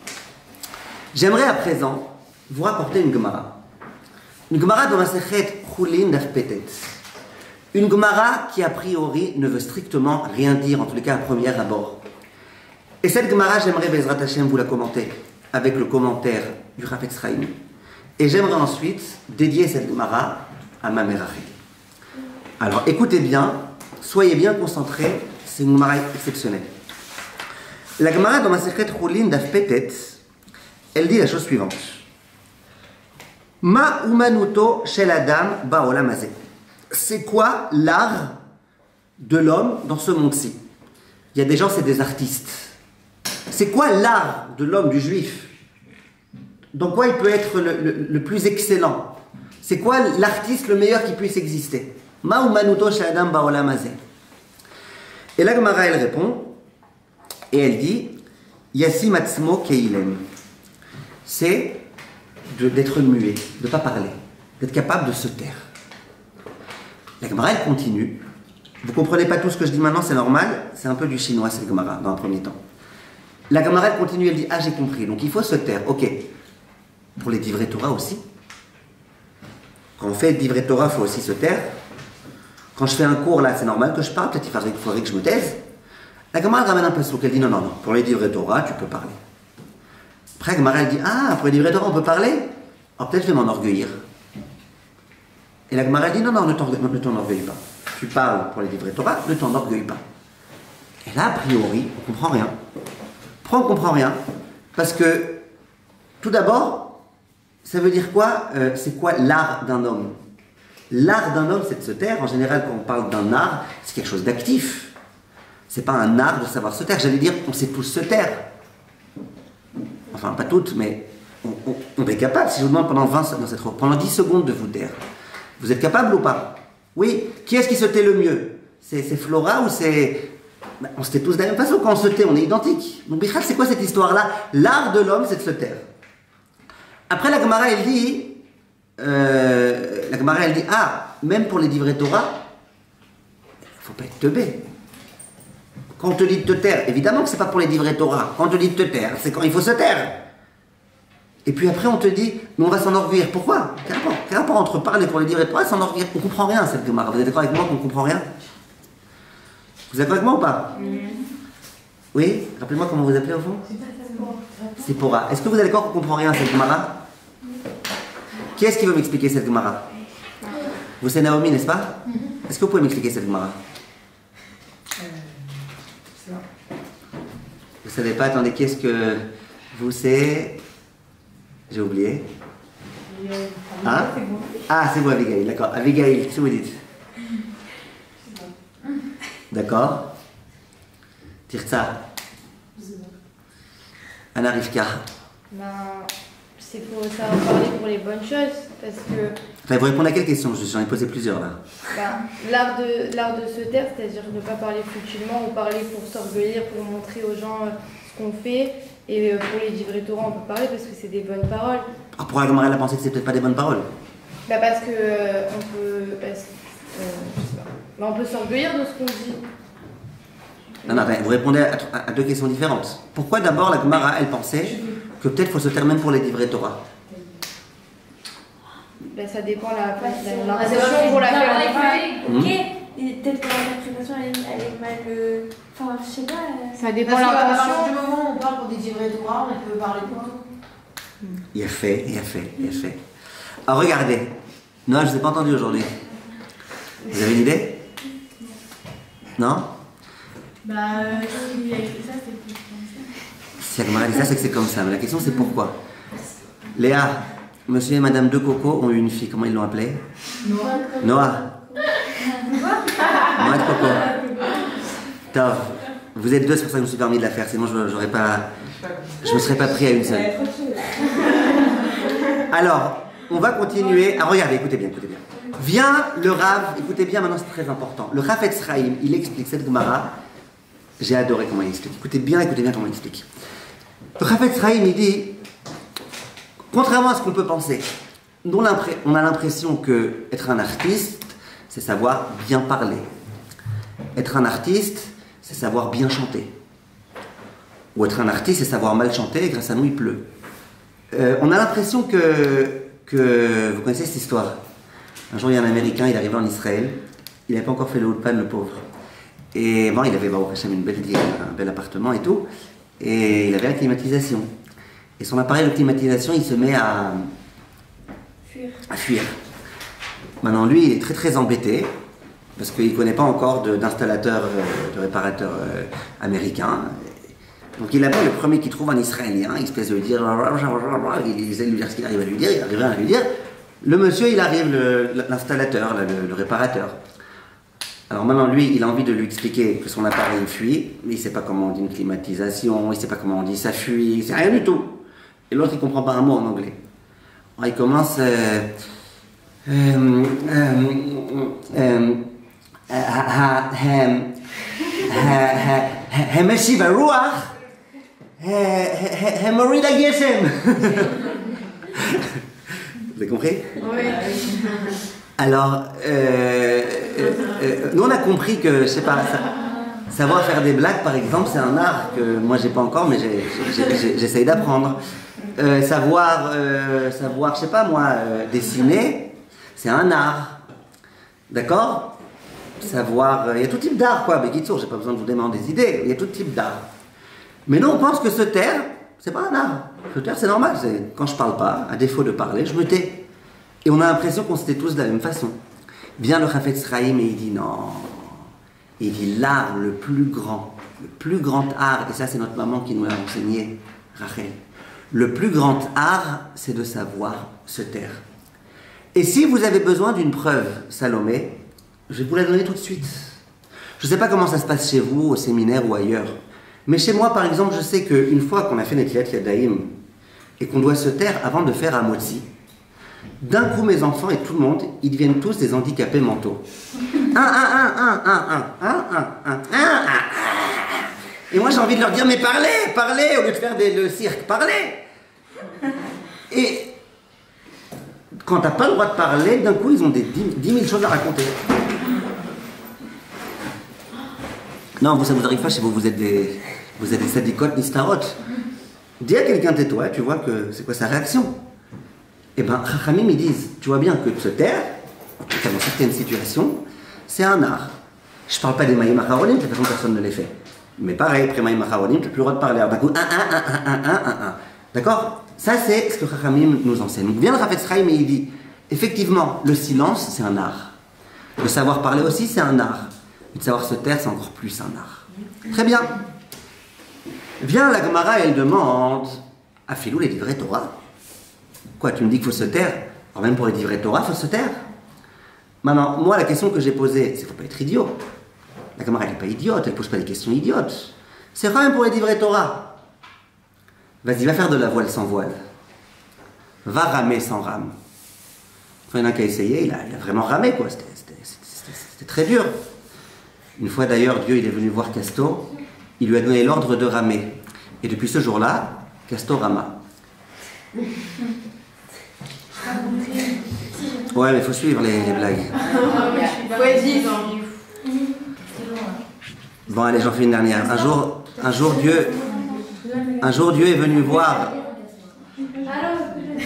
S1: J'aimerais à présent vous rapporter une Gemara. Une Gemara dans Masechet Chulin Daf Petet. Une Gemara qui, a priori, ne veut strictement rien dire, en tous les cas à premier abord. Et cette Gemara, j'aimerais, Bezrat Hashem, vous la commenter avec le commentaire du Rav Exraim. Et j'aimerais ensuite dédier cette Gemara à ma mère Rachel. Alors, écoutez bien, soyez bien concentrés, c'est une Gemara exceptionnelle. La Gemara dans Masechet Chulin Daf Petet, elle dit la chose suivante. Ma umanuto shel adam ba'olam hazeh. C'est quoi l'art de l'homme dans ce monde-ci? Il y a des gens, c'est des artistes. C'est quoi l'art de l'homme, du juif? Dans quoi il peut être le plus excellent? C'est quoi l'artiste le meilleur qui puisse exister? Ma umanuto shel adam ba'olam hazeh. Et la Gemara, elle répond, et elle dit, Yassim atzmo keilem. C'est d'être muet, de ne pas parler, d'être capable de se taire. La Gemara, elle continue. Vous ne comprenez pas tout ce que je dis maintenant, c'est normal, c'est un peu du chinois, cette Gemara, dans un premier temps. La Gemara, elle continue, elle dit, ah, j'ai compris, donc il faut se taire, ok. Pour les divrei Torah aussi. Quand on fait divrei Torah, il faut aussi se taire. Quand je fais un cours, là, c'est normal que je parle, peut-être il faudrait que je me taise. La Gemara, elle ramène un peu ce qu'elle dit, non, pour les divrei Torah, tu peux parler. Après, la Gemara, elle dit, ah, pour les divrei Torah, on peut parler? Alors peut-être je vais m'enorgueillir. Et la Gemara dit, non, ne t'enorgueille pas. Tu parles pour les divrei Torah, ne t'enorgueille pas. Et là, a priori, on ne comprend rien. Pourquoi on ne comprend rien? Parce que, tout d'abord, ça veut dire quoi? C'est quoi l'art d'un homme? L'art d'un homme, c'est de se taire. En général, quand on parle d'un art, c'est quelque chose d'actif. C'est pas un art de savoir se taire. J'allais dire, on sait tous se taire. Enfin, pas toutes, mais on est capable. Si je vous demande pendant 10 secondes de vous taire, vous êtes capable ou pas? Oui. Qui est-ce qui se tait le mieux? C'est Flora ou c'est... On se tait tous de la même façon. Quand on se tait, on est identiques. Donc, Bichal, c'est quoi cette histoire-là? L'art de l'homme, c'est de se taire. Après, la Gemara, elle dit... ah, même pour les divrei Torah, il ne faut pas être teubé. Quand on te dit de te taire, évidemment que ce n'est pas pour les divrei Torah. Quand on te dit de te taire, c'est quand il faut se taire. Et puis après, on te dit, mais on va s'enorgueillir. Pourquoi? Quel rapport entre parler pour les divrei Torah et s'enorgueillir? On ne comprend rien, cette Gemara. Vous êtes d'accord avec moi qu'on ne comprend rien? Vous êtes d'accord avec moi ou pas? Oui? Rappelez-moi comment vous appelez au fond? C'est Pora. Est-ce que vous êtes d'accord qu'on ne comprend rien, cette Gemara? Qui est-ce qui veut m'expliquer cette Gemara? Vous, c'est Naomi, n'est-ce pas? Est-ce que vous pouvez m'expliquer cette Gemara? Vous savez pas, attendez, qu'est-ce que vous c'est? J'ai oublié. Hein? Ah, c'est vous, Abigail, d'accord. Abigail, qu'est-ce que vous dites? D'accord. Tirza. Anna Rivka.
S2: Ben, c'est pour savoir parler pour les bonnes choses, parce que...
S1: Enfin, vous répondez à quelle question? J'en ai posé plusieurs là.
S2: Ben, l'art de se taire, c'est-à-dire ne pas parler futilement ou parler pour s'orgueillir, pour montrer aux gens ce qu'on fait. Et pour les divrei Torah, on peut parler parce que c'est des bonnes paroles.
S1: Ah, pourquoi la Gemara a pensé que c'est peut-être pas des bonnes paroles?
S2: Ben, parce que on peut... je sais pas. Ben, on peut s'orgueillir de ce qu'on dit.
S1: Non, vous répondez à deux questions différentes. Pourquoi d'abord la Gemara, elle pensait que peut-être faut se taire même pour les divrei Torah?
S2: Ben, ça dépend l'intention
S3: C'est
S2: pour la
S3: faire.
S2: faire.
S3: Ok, peut-être que l'interprétation elle est mal. Enfin, je sais pas.
S2: Ça dépend
S4: Parce
S2: de
S4: qu'à
S2: l'intention.
S4: partir du moment où on parle pour des divrei Torah, on peut parler pour tout.
S1: Il a fait. Alors regardez. Non, je ne vous ai pas entendu aujourd'hui. Vous avez une idée? Non?
S3: Bah, s'il a écrit ça, c'est plus français.
S1: Si la Gemara dit ça, c'est que c'est comme ça. Mais la question, c'est pourquoi. Léa, monsieur et madame De Coco ont eu une fille. Comment ils l'ont appelée? Noah. Noah de Coco. Tov. Vous êtes deux, c'est pour ça que je me suis permis de la faire. Sinon, je ne me serais pas pris à une seule. Alors, on va continuer. Ah, regardez, écoutez bien, écoutez bien. Vient le Rav, écoutez bien, maintenant c'est très important. Le Rav Etzraïm, il explique cette Gemara. J'ai adoré comment il explique. Écoutez bien comment il explique. Le Rav Etzraïm, il dit, contrairement à ce qu'on peut penser, on a l'impression que être un artiste, c'est savoir bien parler. Être un artiste, c'est savoir bien chanter. Ou être un artiste, c'est savoir mal chanter, et grâce à nous, il pleut. On a l'impression que vous connaissez cette histoire. Un jour, il y a un Américain, il arrivait en Israël, il n'avait pas encore fait le Ulpan, le pauvre. Et bon, il avait au Hachem une belle ville, un bel appartement et tout, et il avait la climatisation. Et son appareil de climatisation, il se met à fuir. Maintenant, lui, il est très très embêté, parce qu'il ne connaît pas encore d'installateur, de réparateur américain. Donc il appelle le premier qu'il trouve, un Israélien, il se plaise de lui dire, il essaie de lui dire ce qu'il arrive à lui dire, il arrive à lui dire. Le monsieur, il arrive, l'installateur, le réparateur. Alors maintenant, lui, il a envie de lui expliquer que son appareil fuit, mais il ne sait pas comment on dit une climatisation, il ne sait pas comment on dit ça fuit, il ne sait rien du tout. Et l'autre, il ne comprend pas un mot en anglais. Alors il commence... המשיב הרוח, המוריד הגשם. Vous avez compris?
S2: Oui.
S1: Alors, nous on a compris que, je sais pas, savoir faire des blagues par exemple, c'est un art que moi j'ai pas encore, mais j'essaye d'apprendre. Savoir, je sais pas moi, dessiner, c'est un art. D'accord? Savoir, il y a tout type d'art quoi, Bekitsour, j'ai pas besoin de vous demander des idées, il y a tout type d'art. Mais nous on pense que se taire, c'est pas un art. Se taire c'est normal, quand je parle pas, à défaut de parler, je me tais. Et on a l'impression qu'on se tait tous de la même façon. Vient le Chafetz Chaim et il dit non. Il dit l'art le plus grand art, et ça c'est notre maman qui nous l'a enseigné, Rachel. Le plus grand art, c'est de savoir se taire. Et si vous avez besoin d'une preuve, Salomé, je vais vous la donner tout de suite. Je ne sais pas comment ça se passe chez vous, au séminaire ou ailleurs. Mais chez moi, par exemple, je sais qu'une fois qu'on a fait Netilat Yadayim et qu'on doit se taire avant de faire Amotzi, d'un coup, mes enfants et tout le monde, ils deviennent tous des handicapés mentaux. Et moi, j'ai envie de leur dire, mais parlez, au lieu de faire le cirque, parlez. Et quand t'as pas le droit de parler, d'un coup, ils ont 10 000 choses à raconter. Non, vous, ça vous arrive pas chez vous, vous êtes des sadicotes nistarot. Dis à quelqu'un tais-toi, tu vois que c'est quoi sa réaction. Eh bien, Chachamim, ils disent, tu vois bien que de se taire, en tout cas dans certaines situations, c'est un art. Je parle pas des Maïm Acharonim, de toute façon personne ne les fait. Mais pareil, après Maïm Acharonim, tu n'as plus le droit de parler. Alors d'un coup, D'accord? Ça, c'est ce que Chachamim nous enseigne. Donc vient le Chafetz Chaim et il dit, effectivement, le silence, c'est un art. Le savoir parler aussi, c'est un art. Mais de savoir se taire, c'est encore plus un art. Très bien. Vient la Gemara, elle demande, Afilou les livrets Torah. Quoi, tu me dis qu'il faut se taire? Alors même pour les livrets Torah, il faut se taire. Maintenant, moi, la question que j'ai posée, c'est qu'il ne faut pas être idiot. La Gemara, elle n'est pas idiote, elle ne pose pas des questions idiotes. C'est quand même pour les livrets Torah. Vas-y, va faire de la voile sans voile. Va ramer sans rame. Il y en a un qui a essayé, il a vraiment ramé, quoi. C'était très dur. Une fois d'ailleurs, Dieu il est venu voir Castor, il lui a donné l'ordre de ramer. Et depuis ce jour-là, Castor rama. Ouais, mais il faut suivre les blagues. Bon, allez, j'en fais une dernière. Un jour, Dieu est venu voir.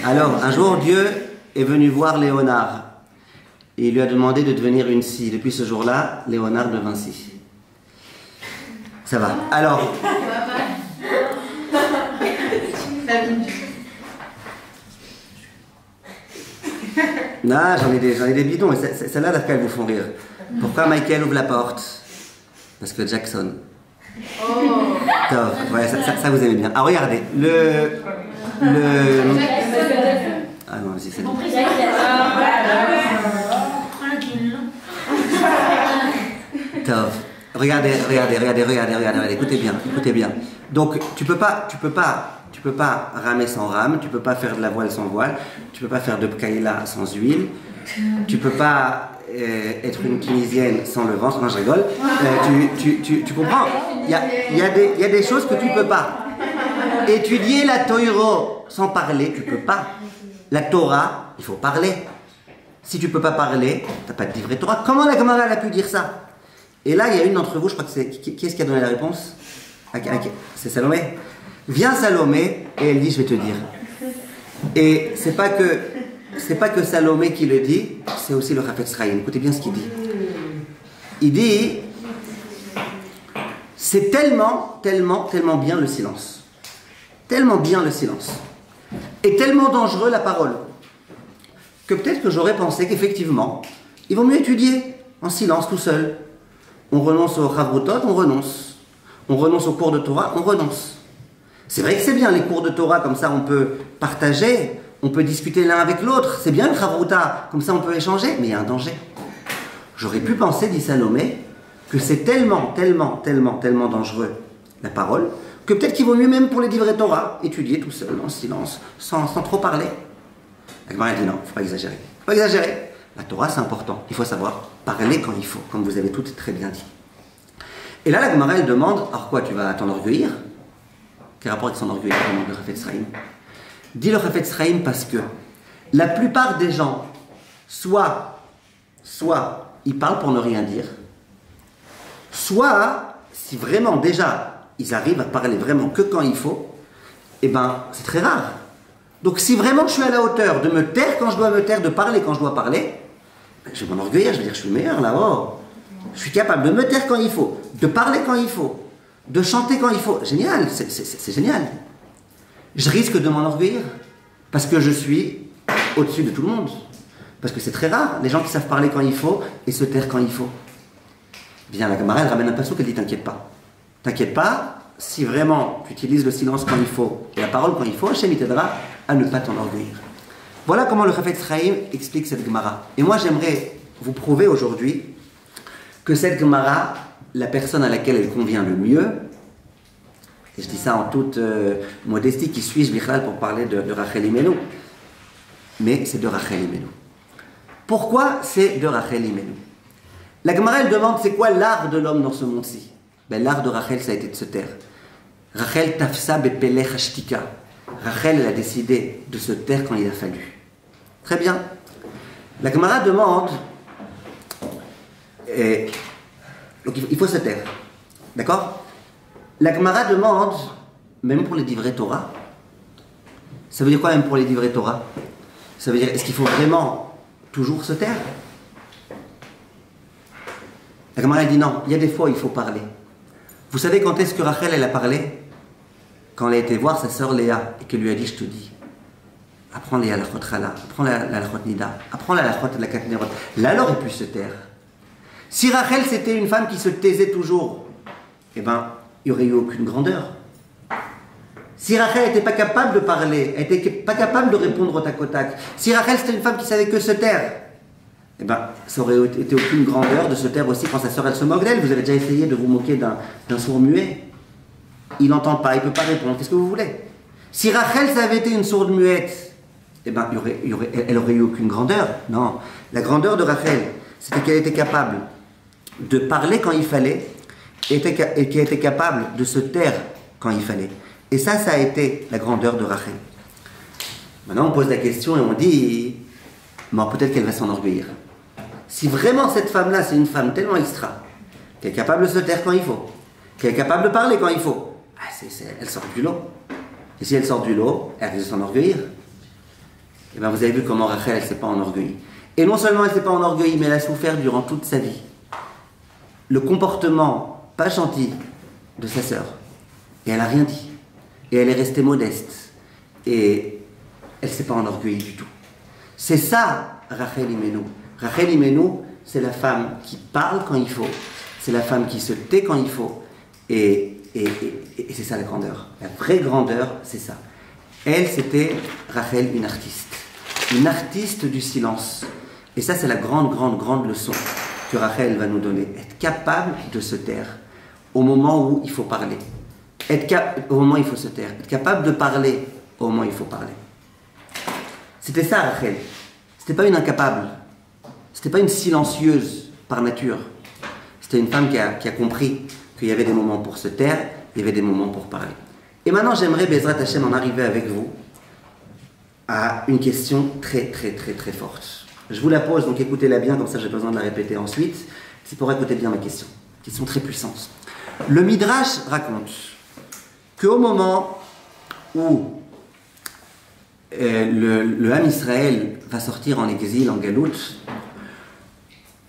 S1: Alors, un jour, Dieu est venu voir Léonard. Et il lui a demandé de devenir une scie. Depuis ce jour-là, Léonard devint scie. Ça va. Alors. Non, j'en ai des bidons. Celle-là, elles vous font rire. Pourquoi Michael ouvre la porte? Parce que Jackson. Top. Ouais, ça vous aimez bien. Alors regardez, ah non, vas-y, c'est bon. Top. Regardez, écoutez bien. Donc tu peux pas ramer sans rame, tu peux pas faire de la voile sans voile, tu peux pas faire de pkaïla sans huile, tu peux pas être une tunisienne sans le ventre. Non, je rigole. Tu comprends? Il y a des choses que tu peux pas. Étudier la Torah sans parler, tu peux pas. La Torah, il faut parler. Si tu peux pas parler, t'as pas de livret Torah. Comment la Gemara a pu dire ça? Et là, il y a une d'entre vous, je crois que c'est... Qui est-ce qui a donné la réponse? C'est Salomé. Vient Salomé et elle dit, je vais te dire. Et c'est pas que Salomé qui le dit, c'est aussi le Chafetz Chaim. Écoutez bien ce qu'il dit. Il dit, c'est tellement bien le silence. Tellement bien le silence. Et tellement dangereux la parole. Que peut-être que j'aurais pensé qu'effectivement, il vaut mieux étudier en silence tout seul. On renonce au Chavrutot, on renonce. On renonce aux cours de Torah, on renonce. C'est vrai que c'est bien les cours de Torah, comme ça on peut partager, on peut discuter l'un avec l'autre. C'est bien le Chavruta, comme ça on peut échanger, mais il y a un danger. J'aurais pu penser, dit Salomé, que c'est tellement dangereux la parole, que peut-être qu'il vaut mieux même pour les livrets Torah, étudier tout seul, en silence, sans trop parler. La Gemara dit non, il ne faut pas exagérer. Il faut pas exagérer. La Torah c'est important, il faut savoir parler quand il faut, comme vous avez toutes très bien dit. Et là la Gemara elle demande, alors quoi, tu vas t'enorgueillir? Quel rapport avec s'enorgueillir, demande le Chafetz Chaim? Dit le Chafetz Chaim parce que la plupart des gens, soit ils parlent pour ne rien dire, soit, si vraiment déjà ils arrivent à parler vraiment que quand il faut, eh ben c'est très rare. Donc si vraiment je suis à la hauteur de me taire quand je dois me taire, de parler quand je dois parler, ben, je vais m'enorgueillir, je vais dire je suis le meilleur là-haut. Je suis capable de me taire quand il faut, de parler quand il faut, de chanter quand il faut. Génial, c'est génial. Je risque de m'enorgueillir parce que je suis au-dessus de tout le monde. Parce que c'est très rare, les gens qui savent parler quand il faut et se taire quand il faut. Bien, la Gemara, elle ramène un passouk, elle dit t'inquiète pas. T'inquiète pas, si vraiment tu utilises le silence quand il faut et la parole quand il faut, Hachem t'aidera à ne pas t'enorgueillir. Voilà comment le Chafetz Chaim explique cette Gemara. Et moi, j'aimerais vous prouver aujourd'hui que cette Gemara, la personne à laquelle elle convient le mieux, et je dis ça en toute modestie, qui suis-je, Bichlal, pour parler de Rachel Imenu, mais c'est de Rachel Imenu. Pourquoi c'est de Rachel Imenu? La Gemara, elle demande, c'est quoi l'art de l'homme dans ce monde-ci? Ben, l'art de Rachel, ça a été de se taire. Rachel tafsa bepelech ashtika. Rachel, elle a décidé de se taire quand il a fallu. Très bien. La Gemara demande, donc il faut se taire. D'accord? La Gemara demande, même pour les livrets Torah, ça veut dire quoi même pour les livrets Torah? Ça veut dire, est-ce qu'il faut vraiment toujours se taire? La Gemara dit non, il y a des fois où il faut parler. Vous savez quand est-ce que Rachel elle a parlé? Quand elle a été voir sa sœur Léa et qu'elle lui a dit, je te dis, apprends les halachot chala, apprends la halachot nida, apprends la halachot de la katnerot. Là, elle aurait pu se taire. Si Rachel c'était une femme qui se taisait toujours, eh ben, il n'y aurait eu aucune grandeur. Si Rachel n'était pas capable de parler, elle n'était pas capable de répondre au tac au tac, si Rachel c'était une femme qui savait que se taire, eh ben, ça aurait été aucune grandeur de se taire aussi quand sa sœur elle se moque d'elle. Vous avez déjà essayé de vous moquer d'un sourd muet? Il n'entend pas, il ne peut pas répondre. Qu'est-ce que vous voulez? Si Rachel ça avait été une sourde muette, eh ben, elle aurait eu aucune grandeur. Non, la grandeur de Rachel, c'était qu'elle était capable de parler quand il fallait et qu'elle était capable de se taire quand il fallait. Et ça a été la grandeur de Rachel. Maintenant, on pose la question et on dit, bon, peut-être qu'elle va s'enorgueillir. Si vraiment cette femme-là, c'est une femme tellement extra, qu'elle est capable de se taire quand il faut, qu'elle est capable de parler quand il faut, elle sort du lot. Et si elle sort du lot, elle risque de s'enorgueillir. Et bien vous avez vu comment Rachel, elle ne s'est pas enorgueillie. Et non seulement elle ne s'est pas enorgueillie, mais elle a souffert durant toute sa vie. Le comportement pas gentil de sa sœur. Et elle n'a rien dit. Et elle est restée modeste. Et elle ne s'est pas enorgueillie du tout. C'est ça, Rachel Imenu. Rachel Imenu, c'est la femme qui parle quand il faut. C'est la femme qui se tait quand il faut. Et c'est ça la grandeur. La vraie grandeur, c'est ça. Elle, c'était, Rachel, une artiste du silence. Et ça, c'est la grande leçon que Rachel va nous donner. Être capable de se taire au moment où il faut parler. Au moment où il faut se taire. Être capable de parler au moment où il faut parler. C'était ça, Rachel. C'était pas une incapable. C'était pas une silencieuse par nature. C'était une femme qui a compris qu'il y avait des moments pour se taire, il y avait des moments pour parler. Et maintenant, j'aimerais, Bezrat Hashem, en arriver avec vous à une question très forte. Je vous la pose, donc écoutez-la bien, comme ça j'ai besoin de la répéter ensuite. C'est pour écouter bien ma question. Question très puissante. Le Midrash raconte qu'au moment où le Ham Israël va sortir en exil, en galoute,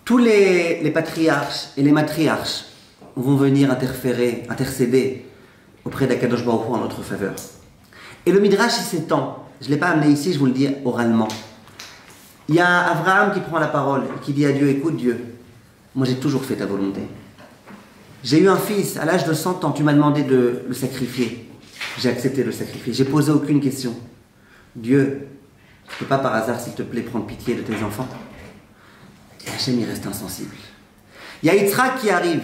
S1: tous les patriarches et les matriarches vont venir intercéder auprès d'Akadosh Baruch Hu en notre faveur. Et le Midrash, il s'étend. Je ne l'ai pas amené ici, je vous le dis oralement. Il y a Abraham qui prend la parole et qui dit à Dieu, écoute Dieu, moi j'ai toujours fait ta volonté. J'ai eu un fils, à l'âge de 100 ans, tu m'as demandé de le sacrifier. J'ai accepté de le sacrifier. J'ai posé aucune question. Dieu, tu ne peux pas par hasard, s'il te plaît, prendre pitié de tes enfants? Et Hachem, il reste insensible. Il y a Yitzhak qui arrive.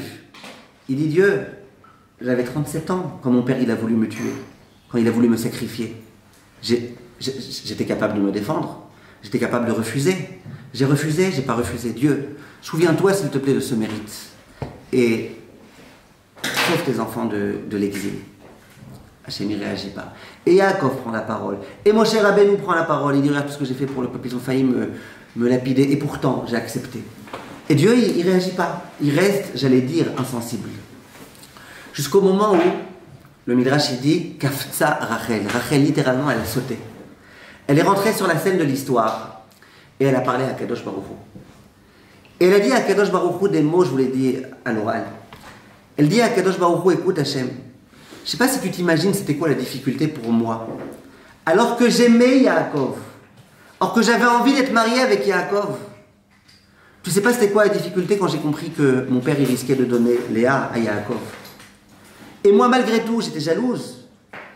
S1: Il dit, Dieu, j'avais 37 ans quand mon père il a voulu me tuer, quand il a voulu me sacrifier. J'étais capable de me défendre, j'étais capable de refuser. J'ai refusé, j'ai pas refusé. Dieu, souviens-toi s'il te plaît de ce mérite. Et sauve tes enfants de l'exil. Hachem ne réagit pas. Et Yaakov prend la parole. Et Moshe Rabbeinu prend la parole. Il dit, regarde tout ce que j'ai fait pour le peuple, ils ont failli me lapider. Et pourtant, j'ai accepté. Et Dieu, il ne réagit pas. Il reste, j'allais dire, insensible. Jusqu'au moment où le Midrash il dit Kafza Rachel. Rachel, littéralement, elle a sauté. Elle est rentrée sur la scène de l'histoire et elle a parlé à Kadosh Baruch Hu. Et elle a dit à Kadosh Baruch Hu des mots, je vous l'ai dit à l'oral. Elle dit à Kadosh Baruch Hu, écoute Hachem, je ne sais pas si tu t'imagines c'était quoi la difficulté pour moi. Alors que j'aimais Yaakov, alors que j'avais envie d'être mariée avec Yaakov, tu ne sais pas c'était quoi la difficulté quand j'ai compris que mon père il risquait de donner Léa à Yaakov. Et moi, malgré tout, j'étais jalouse.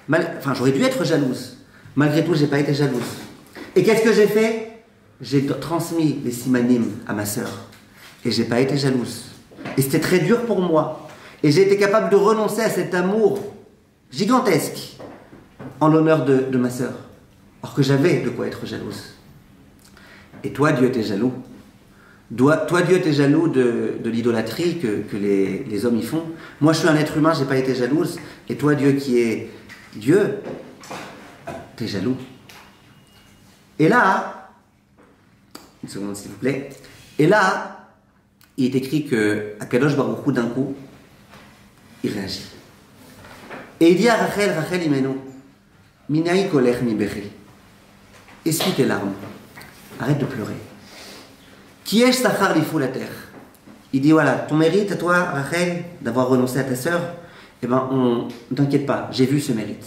S1: Enfin, j'aurais dû être jalouse. Malgré tout, je n'ai pas été jalouse. Et qu'est-ce que j'ai fait? J'ai transmis les simanim à ma sœur. Et je n'ai pas été jalouse. Et c'était très dur pour moi. Et j'ai été capable de renoncer à cet amour gigantesque en l'honneur de ma sœur. Alors que j'avais de quoi être jalouse. Et toi, Dieu, t'es jaloux. Toi, Dieu, t'es jaloux de l'idolâtrie que les hommes y font. Moi, je suis un être humain, je n'ai pas été jalouse. Et toi, Dieu qui est Dieu, t'es jaloux. Et là, une seconde s'il vous plaît. Et là, il est écrit que Akadosh Baruch Hu, d'un coup, il réagit. Et il dit à Rachel, Rachel Imenu, Minaï kolech mi bechi. Essuie tes larmes. Arrête de pleurer. Qui est Sachar l'ifou la terre? Il dit voilà, ton mérite à toi, Rachel, d'avoir renoncé à ta sœur, eh ben, ne t'inquiète pas, j'ai vu ce mérite.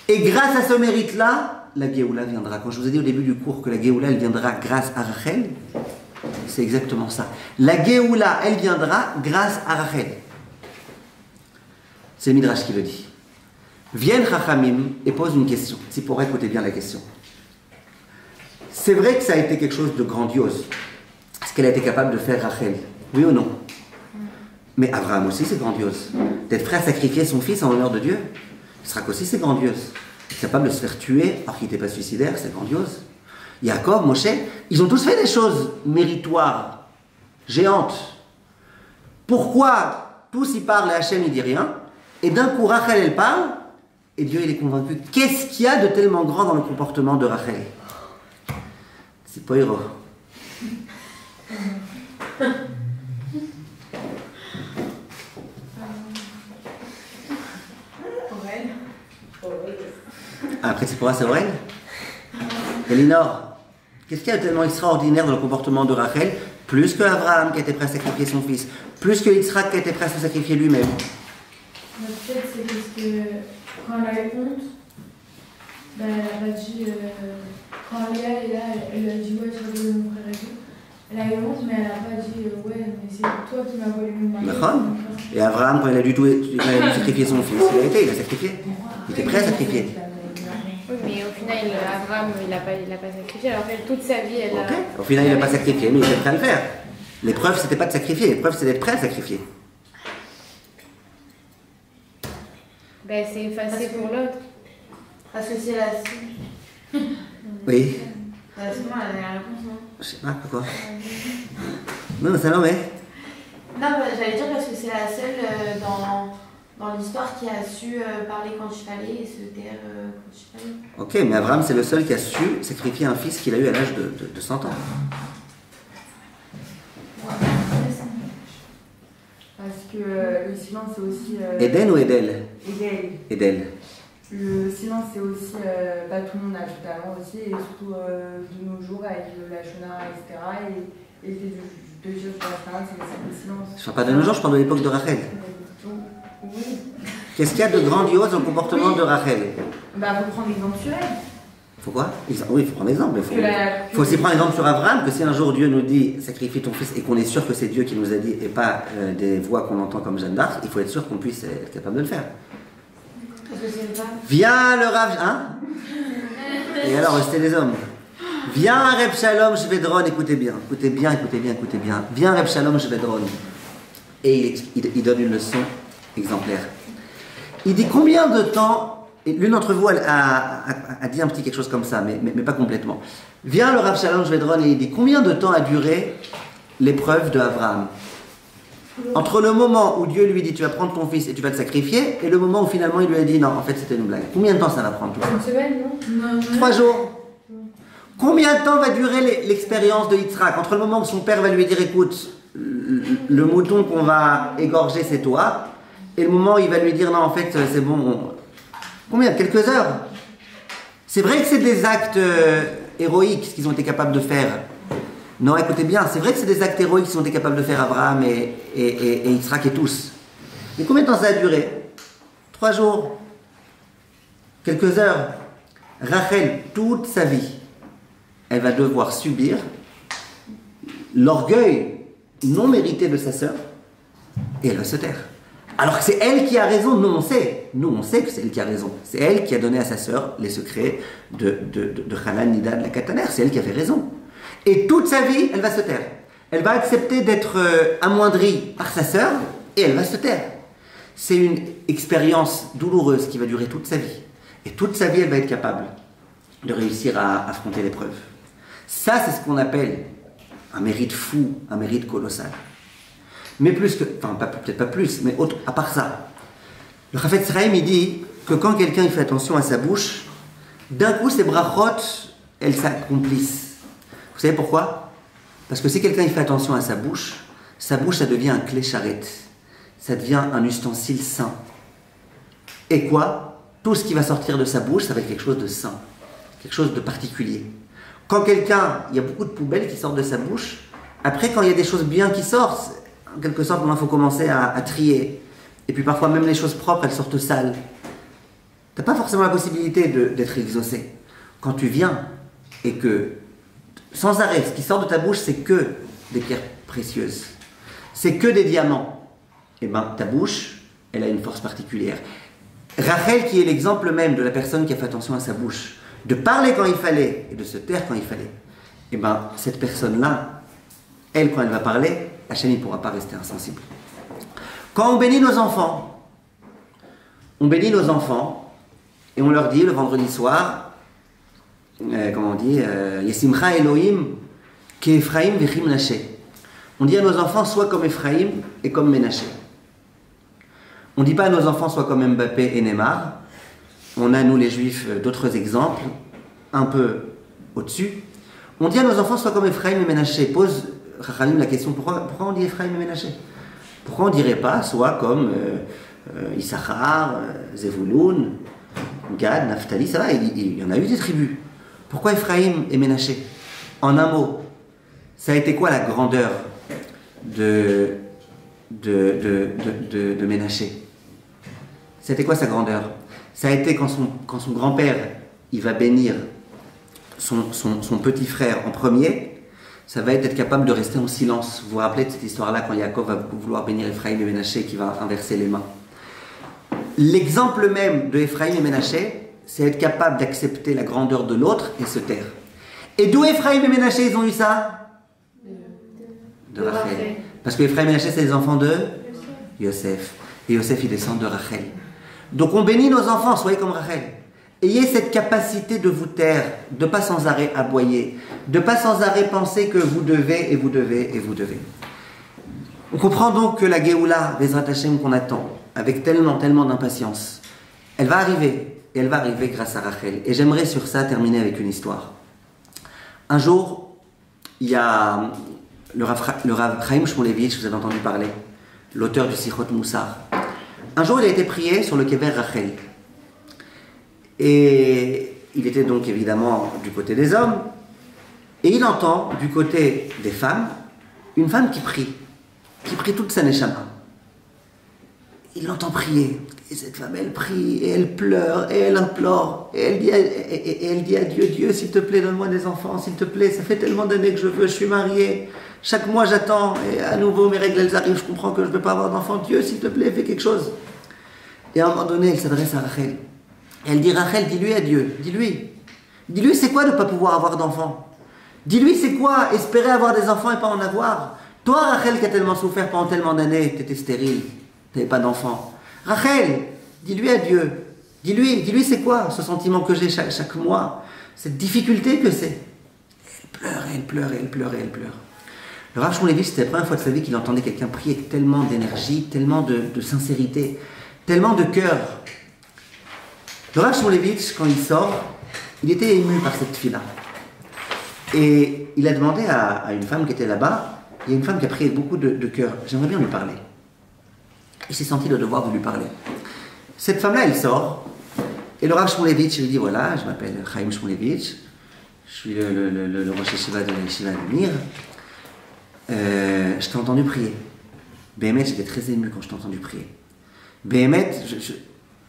S1: Et grâce à ce mérite-là, la Géoula viendra. Quand je vous ai dit au début du cours que la Géoula, elle viendra grâce à Rachel, c'est exactement ça. La Géoula, elle viendra grâce à Rachel. C'est le Midrash qui le dit. Viennent Chachamim et posent une question. C'est pour écouter bien la question. C'est vrai que ça a été quelque chose de grandiose. Ce qu'elle a été capable de faire Rachel. Oui ou non? Mais Abraham aussi, c'est grandiose. D'être prêt à sacrifier son fils en l'honneur de Dieu. Israël aussi, c'est grandiose. Être capable de se faire tuer alors qu'il n'était pas suicidaire, c'est grandiose. Yaakov, Moshe, ils ont tous fait des choses méritoires, géantes. Pourquoi tous y parlent et Hachem il dit rien? Et d'un coup, Rachel, elle parle, et Dieu, il est convaincu. Qu'est-ce qu'il y a de tellement grand dans le comportement de Rachel? C'est pas héros. Après, c'est pour c'est Aurel. Elinor, qu'est-ce qu'il y a de tellement extraordinaire dans le comportement de Rachel? Plus que Abraham qui était prêt à sacrifier son fils, plus que Yitzhak qui était prêt à se sacrifier lui-même.
S2: Peut-être c'est parce que quand elle a eu honte, ben, elle a dit, quand Léa est là, elle a dit ouais, je veux mon frère et tout.
S5: Elle a eu honte, mais elle n'a pas dit ouais, mais c'est toi qui m'as volé mon mari.
S1: Et Abraham, quand il a dû sacrifier son fils, il a sacrifié. Il était prêt à sacrifier.
S2: Oui, mais au final, Abraham, il n'a pas sacrifié. Alors qu'elle, toute sa vie, elle a...
S1: Au final, il n'a pas sacrifié, mais il était prêt à le faire. L'épreuve, c'était pas de sacrifier, l'épreuve, c'est d'être prêt à sacrifier.
S2: Ben, c'est effacé pour l'autre.
S4: Parce que c'est la seule.
S1: Oui.
S4: La seule, elle a la réponse, non?
S1: Je sais pas, pourquoi. Non, ça non, mais.
S4: Non, bah, j'allais dire parce que c'est la seule dans l'histoire qui a su parler quand il fallait et se taire quand il fallait.
S1: Ok, mais Abraham, c'est le seul qui a su sacrifier un fils qu'il a eu à l'âge de 100 ans.
S6: Parce que le silence, c'est aussi...
S1: Éden ou Edel?
S6: Edel.
S1: Edel.
S6: Le silence, c'est aussi... tout le monde a du talent aussi, et surtout de nos jours, avec la Shona, etc. Et les deux choses de la Shona, c'est le silence.
S1: Je ne parle pas de nos jours, je parle de l'époque de Rachel.
S6: Oui.
S1: Qu'est-ce qu'il y a de grandiose dans le comportement de Rachel?
S6: Bah, faut prendre l'exemple sur elle.
S1: Faut quoi? Oui, il faut prendre exemple, mais il faut aussi prendre exemple sur Abraham, que si un jour Dieu nous dit sacrifie ton fils et qu'on est sûr que c'est Dieu qui nous a dit et pas des voix qu'on entend comme Jeanne d'Arc, il faut être sûr qu'on puisse être capable de le faire.
S4: Parce que c'est une femme.
S1: Viens le Rav... Hein? Et alors, c'était les hommes. Viens Reb Shalom Shvedron, écoutez bien. Viens Reb Shalom Shvedron. Et il donne une leçon exemplaire. Il dit combien de temps... L'une d'entre vous a dit un petit quelque chose comme ça, mais pas complètement. Vient le Rav Shalom Shvedron et il dit combien de temps a duré l'épreuve de Abraham? Entre le moment où Dieu lui dit tu vas prendre ton fils et tu vas le sacrifier, et le moment où finalement il lui a dit non, en fait c'était une blague. Combien de temps ça va prendre tout ça?
S5: Une semaine, non?
S1: 3 jours. Combien de temps va durer l'expérience de Yitzhak? Entre le moment où son père va lui dire écoute, le mouton qu'on va égorger c'est toi, et le moment où il va lui dire non, en fait c'est bon. Combien? Quelques heures. C'est vrai que c'est des actes héroïques ce qu'ils ont été capables de faire. Non, écoutez bien, c'est vrai que c'est des actes héroïques qu'ils ont été capables de faire Abraham et Yitzhak et tous. Mais combien de temps ça a duré? 3 jours. Quelques heures. Rachel, toute sa vie, elle va devoir subir l'orgueil non mérité de sa sœur et elle va se taire. Alors que c'est elle qui a raison, nous on sait que c'est elle qui a raison. C'est elle qui a donné à sa sœur les secrets de Hanan Nida de la Kataner, c'est elle qui avait raison. Et toute sa vie, elle va se taire. Elle va accepter d'être amoindrie par sa sœur et elle va se taire. C'est une expérience douloureuse qui va durer toute sa vie. Et toute sa vie, elle va être capable de réussir à affronter l'épreuve. Ça, c'est ce qu'on appelle un mérite fou, un mérite colossal. Mais plus que, enfin peut-être pas plus, mais autre, à part ça, le Chafetz Chaim il dit que quand quelqu'un il fait attention à sa bouche, d'un coup ses brachot, elles s'accomplissent. Vous savez pourquoi? Parce que si quelqu'un il fait attention à sa bouche, ça devient un clé charrette, ça devient un ustensile saint. Et quoi? Tout ce qui va sortir de sa bouche, ça va être quelque chose de saint, quelque chose de particulier. Quand quelqu'un, il y a beaucoup de poubelles qui sortent de sa bouche, après quand il y a des choses bien qui sortent, en quelque sorte, il faut commencer à trier. Et puis parfois, même les choses propres, elles sortent sales. Tu n'as pas forcément la possibilité d'être exaucé. Quand tu viens et que, sans arrêt, ce qui sort de ta bouche, c'est que des pierres précieuses. C'est que des diamants. Eh bien, ta bouche, elle a une force particulière. Rachel, qui est l'exemple même de la personne qui a fait attention à sa bouche, de parler quand il fallait et de se taire quand il fallait, eh bien, cette personne-là, elle, quand elle va parler, Hachem ne pourra pas rester insensible. Quand on bénit nos enfants et on leur dit le vendredi soir, comment on dit, Yesimcha Elohim ke Ephraim vechim Menaché. On dit à nos enfants sois comme Ephraim et comme Menaché. On ne dit pas à nos enfants sois comme Mbappé et Neymar. On a nous les juifs d'autres exemples un peu au-dessus. On dit à nos enfants sois comme Ephraim et Menaché. Pose Chachamim la question, pourquoi on dit Ephraim et Menaché? Pourquoi on ne dirait pas soit comme Issachar, Zevulun, Gad, Naphtali, ça va, il y en a eu des tribus. Pourquoi Ephraim et Menaché? En un mot, ça a été quoi la grandeur de Menaché? C'était quoi sa grandeur? Ça a été quand son grand-père il va bénir son petit frère en premier. ça va être d'être capable de rester en silence. Vous vous rappelez de cette histoire-là quand Yaakov va vouloir bénir Ephraim et Ménaché qui va inverser les mains. L'exemple même de Ephraim et Ménaché, c'est être capable d'accepter la grandeur de l'autre et se taire. Et d'où Ephraim et Ménaché, ils ont eu ça? De Rachel. Parce que Ephraim et Ménaché, c'est les enfants de Yosef. Et Yosef, il descend de Rachel. Donc on bénit nos enfants, soyez comme Rachel. Ayez cette capacité de vous taire, de ne pas sans arrêt aboyer, de ne pas sans arrêt penser que vous devez, et vous devez, et vous devez. On comprend donc que la Géoula, Bezrat Hashem qu'on attend, avec tellement d'impatience, elle va arriver, et elle va arriver grâce à Rachel. Et j'aimerais sur ça terminer avec une histoire. Un jour, il y a le Rav Chaim Shmulevitch, vous avez entendu parler, l'auteur du Sichot Moussar. Un jour, il a été prié sur le Kever Rachel. Et il était donc évidemment du côté des hommes, et il entend du côté des femmes une femme qui prie toute sa neshama. Il l'entend prier, et cette femme elle prie, et elle pleure, et elle implore, et elle dit à Dieu, Dieu s'il te plaît donne-moi des enfants, s'il te plaît, ça fait tellement d'années que je suis mariée, chaque mois j'attends, et à nouveau mes règles elles arrivent, je comprends que je ne vais pas avoir d'enfants, Dieu s'il te plaît fais quelque chose. Et à un moment donné elle s'adresse à Rachel. Elle dit, Rachel, dis-lui à Dieu, dis-lui c'est quoi de ne pas pouvoir avoir d'enfants? Dis-lui c'est quoi espérer avoir des enfants et pas en avoir? Toi Rachel qui a tellement souffert pendant tellement d'années, tu étais stérile, tu n'avais pas d'enfants. Rachel, dis-lui à Dieu, dis-lui c'est quoi ce sentiment que j'ai chaque mois, cette difficulté que c'est. Elle pleure. Le Rav Shmulevitch, c'était la première fois de sa vie qu'il entendait quelqu'un prier avec tellement d'énergie, tellement de sincérité, tellement de cœur. Le Rav Shmulevitch, quand il sort, il était ému par cette fille-là. Et il a demandé à une femme qui était là-bas, il y a une femme qui a prié avec beaucoup de cœur, j'aimerais bien lui parler. Il s'est senti le devoir de lui parler. Cette femme-là, elle sort, et le Rav Shmulevitch lui dit, voilà, je m'appelle Chaim Shmulevitch, je suis le Rosh Yeshiva de la Yeshiva de Mir, je t'ai entendu prier. Béhémet, j'étais très ému quand je t'ai entendu prier. Béhémet,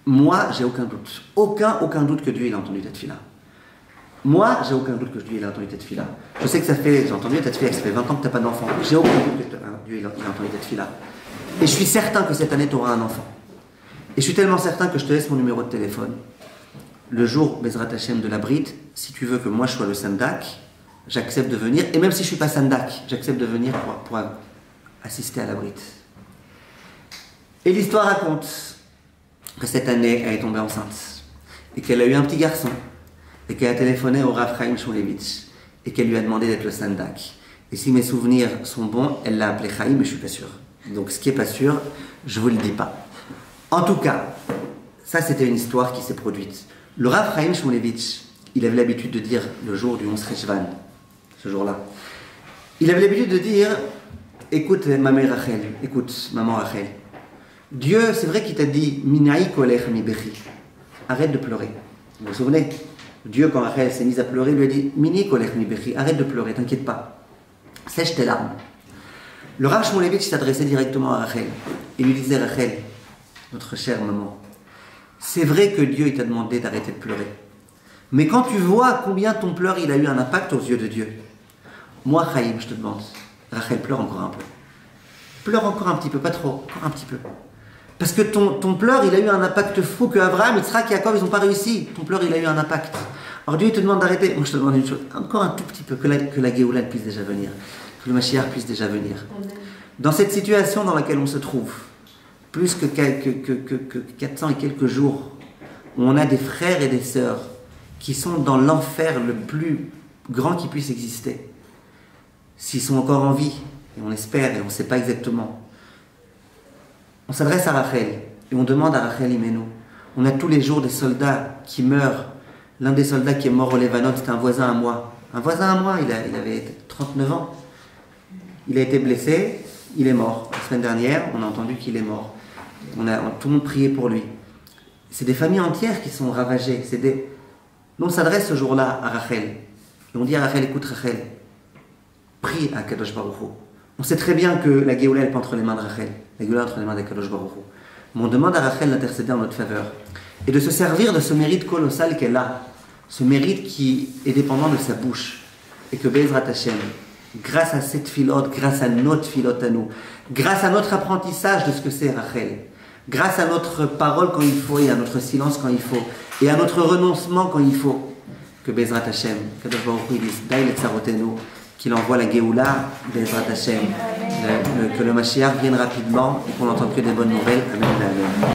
S1: moi, j'ai aucun doute. Aucun doute que Dieu il a entendu cette fille-là. Moi, j'ai aucun doute que Dieu il a entendu cette fille-là. Je sais que j'ai entendu cette fille, ça fait 20 ans que tu n'as pas d'enfant. J'ai aucun doute que Dieu il a entendu cette fille-là. Et je suis certain que cette année, tu auras un enfant. Et je suis tellement certain que je te laisse mon numéro de téléphone. Le jour, Bezrat Hashem de la Brit, si tu veux que moi je sois le Sandak, j'accepte de venir. Et même si je ne suis pas Sandak, j'accepte de venir pour assister à la Brit. Et l'histoire raconte que cette année, elle est tombée enceinte, et qu'elle a eu un petit garçon, et qu'elle a téléphoné au Rav Chaim Shmulevitch, et qu'elle lui a demandé d'être le Sandak. Et si mes souvenirs sont bons, elle l'a appelé Chaim, mais je ne suis pas sûr. Donc ce qui n'est pas sûr, je ne vous le dis pas. En tout cas, ça c'était une histoire qui s'est produite. Le Rav Chaim Shmulevitch, il avait l'habitude de dire, le jour du 11 Reshvan, ce jour-là, il avait l'habitude de dire, écoute maman Rachel, écoute maman Rachel, Dieu, c'est vrai qu'il t'a dit, Minaï kolech mi bechi, arrête de pleurer. Vous vous souvenez? Dieu, quand Rachel s'est mise à pleurer, lui a dit, Mini kolech mi bechi, arrête de pleurer, t'inquiète pas, sèche tes larmes. Le Rav Shmulevitch s'adressait directement à Rachel. Il lui disait, Rachel, notre chère maman, c'est vrai que Dieu t'a demandé d'arrêter de pleurer. Mais quand tu vois combien ton pleur il a eu un impact aux yeux de Dieu, moi, Chaim, je te demande, Rachel, pleure encore un peu. Pleure encore un petit peu, pas trop, encore un petit peu. Parce que ton pleur, il a eu un impact fou que Abraham, Yitzhak et Jacob, ils n'ont pas réussi. Ton pleur, il a eu un impact. Alors Dieu, il te demande d'arrêter. Moi, je te demande une chose, encore un tout petit peu, que la Géoula puisse déjà venir. Que le Mashiach puisse déjà venir. Dans cette situation dans laquelle on se trouve, plus que 400 et quelques jours, où on a des frères et des sœurs qui sont dans l'enfer le plus grand qui puisse exister, s'ils sont encore en vie, et on espère, et on ne sait pas exactement, on s'adresse à Rachel, et on demande à Rachel Imenu. On a tous les jours des soldats qui meurent. L'un des soldats qui est mort au Lébanon, c'était un voisin à moi. Un voisin à moi, il avait 39 ans. Il a été blessé, il est mort. La semaine dernière, on a entendu qu'il est mort. Tout le monde priait pour lui. C'est des familles entières qui sont ravagées. Nous, on s'adresse ce jour-là à Rachel. Et on dit à Rachel, écoute Rachel, prie à Kadosh Baruch Hu. On sait très bien que la Géoula, elle est entre les mains de Rachel. La Géoula est entre les mains de Kadosh Baruch Hu. Mais on demande à Rachel d'intercéder en notre faveur. Et de se servir de ce mérite colossal qu'elle a. Ce mérite qui est dépendant de sa bouche. Et que Bezrat Hashem, grâce à cette filote, grâce à notre filote à nous, grâce à notre apprentissage de ce que c'est Rachel, grâce à notre parole quand il faut et à notre silence quand il faut, et à notre renoncement quand il faut, que Bezrat Hashem, qu'il envoie la Géoula, Bezrat Hashem, que le Mashiach vienne rapidement et qu'on n'entende que des bonnes nouvelles. Amen.